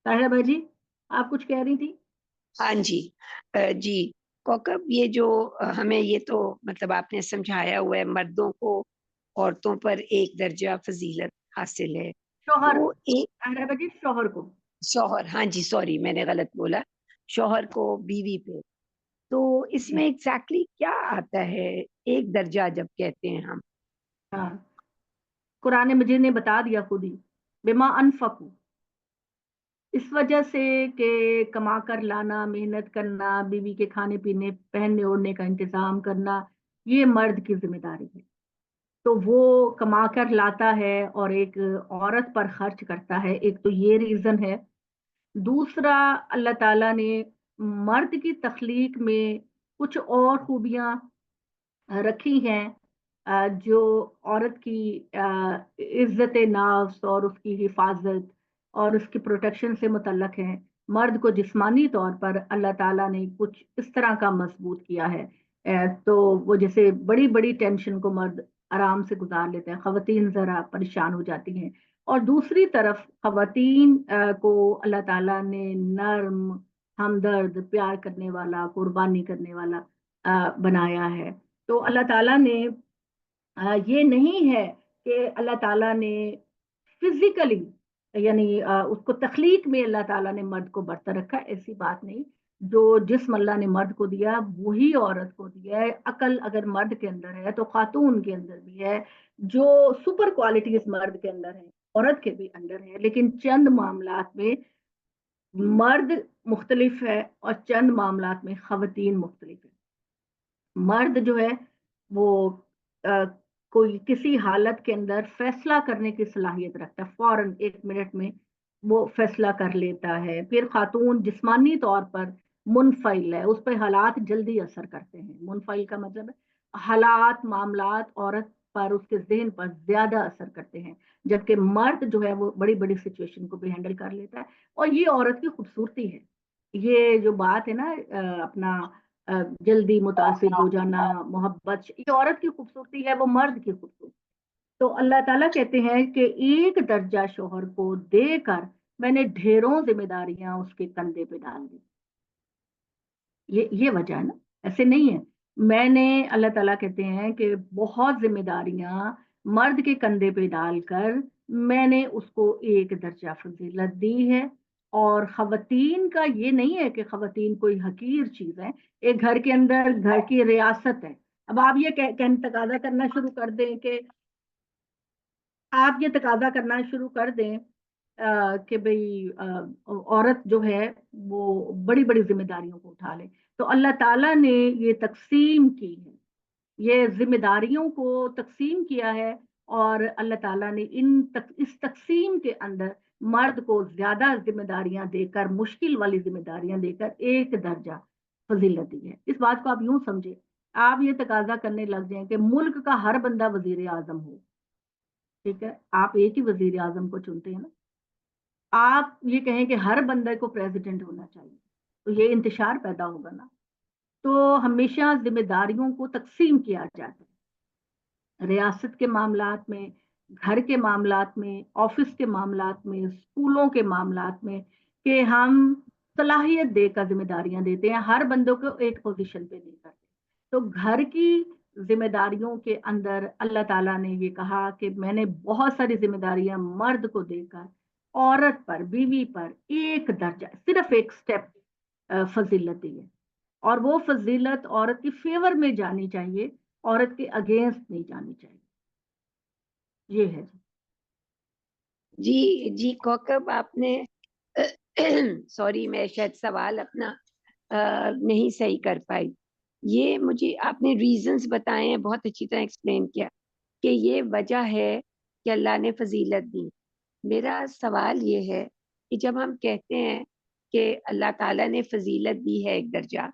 ताहिरा बाजी आप कुछ कह रही थी? हाँ जी। जी कौकब ये जो हमें ये तो मतलब आपने समझाया हुआ है मर्दों को औरतों पर एक दर्जा फजीलत हासिल है। शौहर, तो एक ताहिरा बाजी शौहर को। शौहर, हाँ जी सॉरी मैंने गलत बोला, शौहर को बीवी पे। तो जी इसमें एग्जैक्टली کیا آتا ہے ایک درجہ جب کہتے ہیں ہم؟ ہاں، قرآن مجید نے بتا دیا خود ہی، بما انفقو، اس وجہ سے کہ کما کر لانا، محنت کرنا، بیوی کے کھانے پینے پہننے اوڑھنے کا انتظام کرنا، یہ مرد کی ذمہ داری ہے. تو وہ کما کر لاتا ہے اور ایک عورت پر خرچ کرتا ہے. ایک تو یہ ریزن ہے. دوسرا، اللہ تعالیٰ نے مرد کی تخلیق میں کچھ اور خوبیاں رکھی ہیں جو عورت کی عزت نفس اور اس کی حفاظت اور اس کی پروٹیکشن سے متعلق ہیں. مرد کو جسمانی طور پر اللہ تعالیٰ نے کچھ اس طرح کا مضبوط کیا ہے. تو وہ جیسے بڑی بڑی ٹینشن کو مرد آرام سے گزار لیتے ہیں، خواتین ذرا پریشان ہو جاتی ہیں. اور دوسری طرف خواتین کو اللہ تعالیٰ نے نرم، ہمدرد، پیار کرنے والا، قربانی کرنے والا بنایا ہے. تو اللہ تعالیٰ نے یہ نہیں ہے کہ اللہ تعالیٰ نے فزیکلی، یعنی اس کو تخلیق میں اللہ تعالیٰ نے مرد کو برتر رکھا، ایسی بات نہیں. جو جسم اللہ نے مرد کو دیا وہی عورت کو دیا ہے. عقل اگر مرد کے اندر ہے تو خاتون کے اندر بھی ہے. جو سپر کوالٹیز مرد کے اندر ہیں عورت کے بھی اندر ہے. لیکن چند معاملات میں مرد مختلف ہے اور چند معاملات میں خواتین مختلف ہے. مرد جو ہے وہ کوئی کسی حالت کے اندر فیصلہ کرنے کی صلاحیت رکھتا ہے، فوراً 1 منٹ میں وہ فیصلہ کر لیتا ہے. پھر خاتون جسمانی طور پر منفعل ہے، اس پہ حالات جلدی اثر کرتے ہیں. منفعل کا مطلب ہے حالات، معاملات عورت پر، اس کے ذہن پر زیادہ اثر کرتے ہیں، جبکہ مرد جو ہے وہ بڑی بڑی سچویشن کو بھی ہینڈل کر لیتا ہے. اور یہ عورت کی خوبصورتی ہے. یہ جو بات ہے نا اپنا جلدی متاثر ہو جانا، محبت، یہ عورت کی خوبصورتی ہے، وہ مرد کی خوبصورتی. تو اللہ تعالیٰ کہتے ہیں کہ ایک درجہ شوہر کو دے کر میں نے ڈھیروں ذمہ داریاں اس کے کندھے پہ ڈال دی. یہ وجہ ہے نا، ایسے نہیں ہے. میں نے، اللہ تعالیٰ کہتے ہیں کہ بہت ذمہ داریاں مرد کے کندھے پہ ڈال کر میں نے اس کو ایک درجہ فضیلت دی ہے. اور خواتین کا یہ نہیں ہے کہ خواتین کوئی حقیر چیز ہے. ایک گھر کے اندر گھر کی ریاست ہے. اب آپ یہ تقاضا کرنا شروع کر دیں کہ آپ یہ تقاضا کرنا شروع کر دیں کہ بھئی عورت جو ہے وہ بڑی بڑی ذمہ داریوں کو اٹھا لے. تو اللہ تعالیٰ نے یہ تقسیم کی ہے، یہ ذمہ داریوں کو تقسیم کیا ہے. اور اللہ تعالیٰ نے اس تقسیم کے اندر مرد کو زیادہ ذمہ داریاں دے کر، مشکل والی ذمہ داریاں دے کر ایک درجہ فضیلت دی ہے. اس بات کو آپ یوں سمجھے، آپ یہ تقاضا کرنے لگ جائیں کہ ملک کا ہر بندہ وزیر اعظم ہو. ٹھیک ہے، آپ ایک ہی وزیر اعظم کو چنتے ہیں نا. آپ یہ کہیں کہ ہر بندے کو پریزیڈنٹ ہونا چاہیے تو یہ انتشار پیدا ہوگا نا. تو ہمیشہ ذمہ داریوں کو تقسیم کیا جاتا ہے، ریاست کے معاملات میں، گھر کے معاملات میں، آفس کے معاملات میں، اسکولوں کے معاملات میں، کہ ہم صلاحیت دے کر ذمہ داریاں دیتے ہیں، ہر بندوں کو ایک پوزیشن پہ نہیں کرتے. تو گھر کی ذمہ داریوں کے اندر اللہ تعالیٰ نے یہ کہا کہ میں نے بہت ساری ذمہ داریاں مرد کو دے کر عورت پر، بیوی پر ایک درجہ، صرف ایک سٹیپ فضیلت دی ہے. اور وہ فضیلت عورت کی فیور میں جانی چاہیے، عورت کے اگینسٹ نہیں جانی چاہیے. یہ ہے جی جی کوکب، آپ نے سوری میں شاید سوال اپنا نہیں صحیح کر پائی. یہ مجھے آپ نے ریزنز بتائے ہیں، بہت اچھی طرح ایکسپلین کیا کہ یہ وجہ ہے کہ اللہ نے فضیلت دی. میرا سوال یہ ہے کہ جب ہم کہتے ہیں کہ اللہ تعالیٰ نے فضیلت دی ہے ایک درجہ،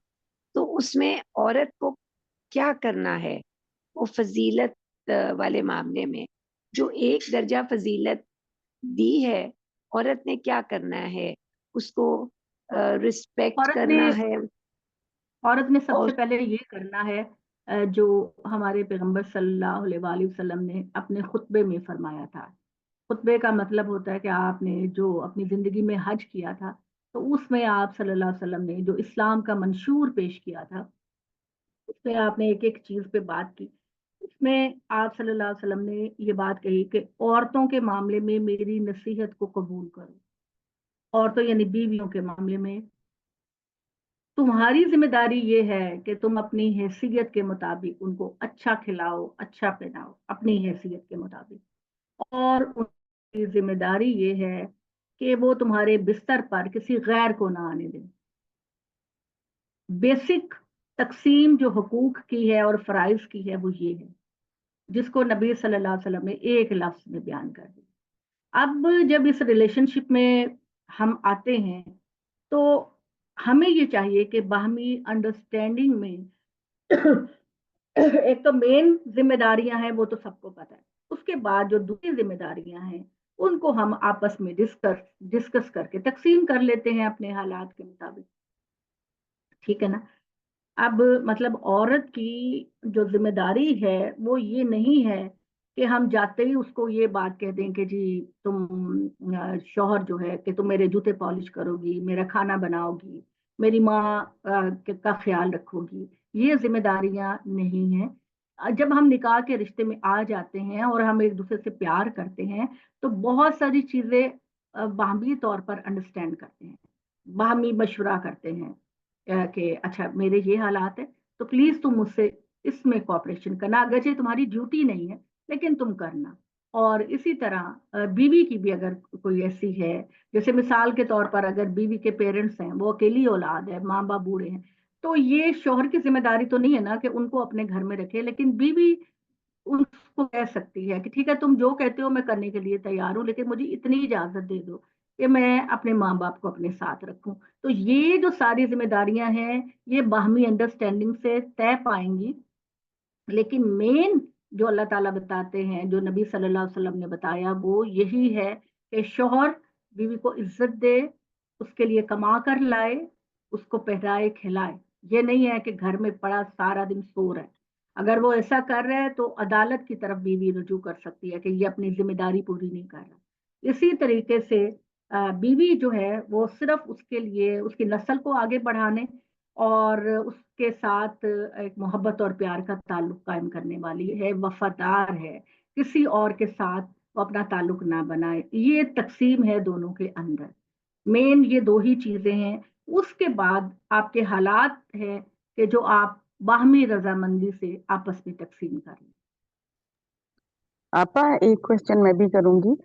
تو اس میں عورت کو کیا کرنا ہے وہ فضیلت والے معاملے میں؟ جو ایک درجہ فضیلت دی ہے، عورت نے کیا کرنا ہے؟ اس کو رسپیکٹ کرنا ہے. عورت نے سب سے پہلے یہ کرنا ہے جو ہمارے پیغمبر صلی اللہ علیہ وآلہ وسلم نے اپنے خطبے میں فرمایا تھا. خطبے کا مطلب ہوتا ہے کہ آپ نے جو اپنی زندگی میں حج کیا تھا، تو اس میں آپ صلی اللہ علیہ وسلم نے جو اسلام کا منشور پیش کیا تھا، اس میں آپ نے ایک ایک چیز پہ بات کی. اس میں آپ صلی اللہ علیہ وسلم نے یہ بات کہی کہ عورتوں کے معاملے میں میری نصیحت کو قبول کرو. عورتوں یعنی بیویوں کے معاملے میں तुम्हारी जिम्मेदारी ये है कि तुम अपनी हैसियत के मुताबिक उनको अच्छा खिलाओ, अच्छा पहनाओ, अपनी हैसियत के मुताबिक, और उनकी जिम्मेदारी ये है कि वो तुम्हारे बिस्तर पर किसी गैर को ना आने दें। बेसिक तकसीम जो हुकूक की है और फराइज की है वो ये है, जिसको नबी सल्लल्लाहु अलैहि वसल्लम ने एक लफ्ज में बयान कर दिया। अब जब इस रिलेशनशिप में हम आते हैं तो हमें ये चाहिए कि बाहमी अंडरस्टैंडिंग में एक तो मेन जिम्मेदारियां हैं वो तो सबको पता है, उसके बाद जो दूसरी जिम्मेदारियां हैं उनको हम आपस में डिस्कस करके तकसीम कर लेते हैं अपने हालात के मुताबिक, ठीक है ना। अब मतलब औरत की जो जिम्मेदारी है वो ये नहीं है कि हम जाते ही उसको ये बात कह दें कि जी तुम शौहर जो है कि तुम मेरे जूते पॉलिश करोगी, मेरा खाना बनाओगी, मेरी माँ का ख्याल रखोगी। ये जिम्मेदारियां नहीं हैं। जब हम निकाह के रिश्ते में आ जाते हैं और हम एक दूसरे से प्यार करते हैं तो बहुत सारी चीजें बाहमी तौर पर अंडरस्टैंड करते हैं, बाहमी मशवरा करते हैं कि अच्छा मेरे ये हालात है तो प्लीज तुम मुझसे इसमें कॉपरेशन करना, अगरचे तुम्हारी ड्यूटी नहीं है लेकिन तुम करना। और इसी तरह बीवी की भी अगर कोई ऐसी है, जैसे मिसाल के तौर पर अगर बीवी के पेरेंट्स हैं, वो अकेली औलाद है, माँ बाप बूढ़े हैं, तो ये शौहर की जिम्मेदारी तो नहीं है ना कि उनको अपने घर में रखे, लेकिन बीवी उसको कह सकती है कि ठीक है तुम जो कहते हो मैं करने के लिए तैयार हूँ, लेकिन मुझे इतनी इजाजत दे दो कि मैं अपने माँ बाप को अपने साथ रखूं। तो ये जो सारी जिम्मेदारियां हैं ये बाहमी अंडरस्टैंडिंग से तय पाएंगी। लेकिन मेन जो अल्लाह ताला बताते हैं, जो नबी सल्लल्लाहु अलैहि वसल्लम ने बताया, वो यही है कि शौहर बीवी को इज्जत दे, उसके लिए कमा कर लाए, उसको पहनाए खिलाए। ये नहीं है कि घर में पड़ा सारा दिन सो रहा है। अगर वो ऐसा कर रहा है तो अदालत की तरफ बीवी रुजू कर सकती है कि ये अपनी जिम्मेदारी पूरी नहीं कर रहा। इसी तरीके से बीवी जो है वो सिर्फ उसके लिए उसकी नस्ल को आगे बढ़ाने और उसके साथ एक मोहब्बत और प्यार का ताल्लुक कायम करने वाली है, वफादार है, किसी और के साथ वो अपना ताल्लुक ना बनाए। ये तकसीम है दोनों के अंदर, मेन ये दो ही चीजें हैं। उसके बाद आपके हालात हैं कि जो आप बाहमी रजामंदी से आपस में तकसीम कर लें। आपा एक क्वेश्चन मैं भी करूंगी,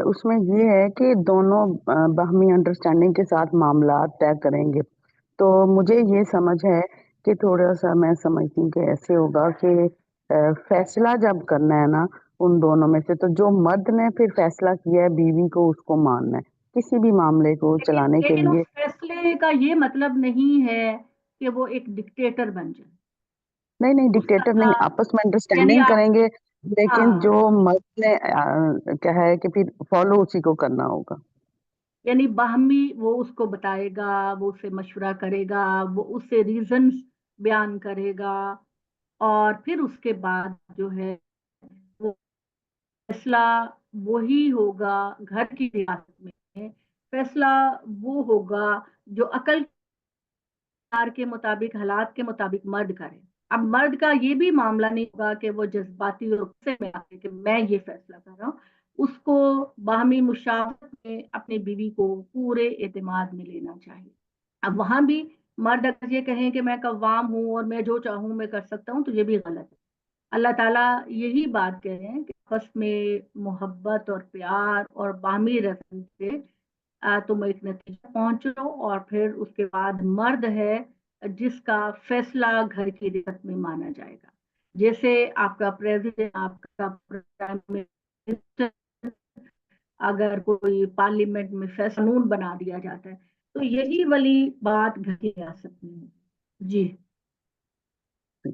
उसमें ये है कि दोनों बाहमी अंडरस्टैंडिंग के साथ मामला तय करेंगे, तो मुझे ये समझ है कि थोड़ा सा मैं समझती हूँ कि ऐसे होगा कि फैसला जब करना है ना उन दोनों में से, तो जो मर्द ने फिर फैसला किया है बीवी को उसको मानना है किसी भी मामले को चलाने के लेकिन लिए। उस फैसले का ये मतलब नहीं है कि वो एक डिक्टेटर बन जाए। नहीं नहीं, डिक्टेटर नहीं, उसका आपस में यानी अंडरस्टैंडिंग आप, करेंगे, लेकिन हाँ, जो मर्द ने क्या है कि फिर फॉलो उसी को करना होगा। यानी बाहमी वो उसको बताएगा, वो उससे मशवरा करेगा, वो उससे रीजंस बयान करेगा, और फिर उसके बाद जो है वो फैसला वही होगा। घर की रियासत में फैसला वो होगा जो अकल के मुताबिक, हालात के मुताबिक मर्द करे। अब मर्द का ये भी मामला नहीं होगा कि वो जज्बाती और गुस्से में आके कि मैं ये फैसला कर रहा हूँ। उसको बाहमी मुशावरत में अपनी बीवी को पूरे एतमाद में लेना चाहिए। अब वहां भी मर्द अगर ये कहें कि मैं कव्वाम हूँ और मैं जो चाहूँ मैं कर सकता हूँ, तो ये भी गलत है। अल्लाह ताला यही बात कह रहे हैं कि आपस में मोहब्बत और प्यार और बाहमी रस्म से तुम एक नतीजा पहुंचो, और फिर उसके बाद मर्द है जिसका फैसला घर की रियासत में माना जाएगा। जैसे आपका प्रेसिडेंट, आपका प्राइम मिनिस्टर, अगर कोई पार्लियामेंट में फैसला कानून बना दिया जाता है, तो यही वाली बात घर की रियासत में है। जी।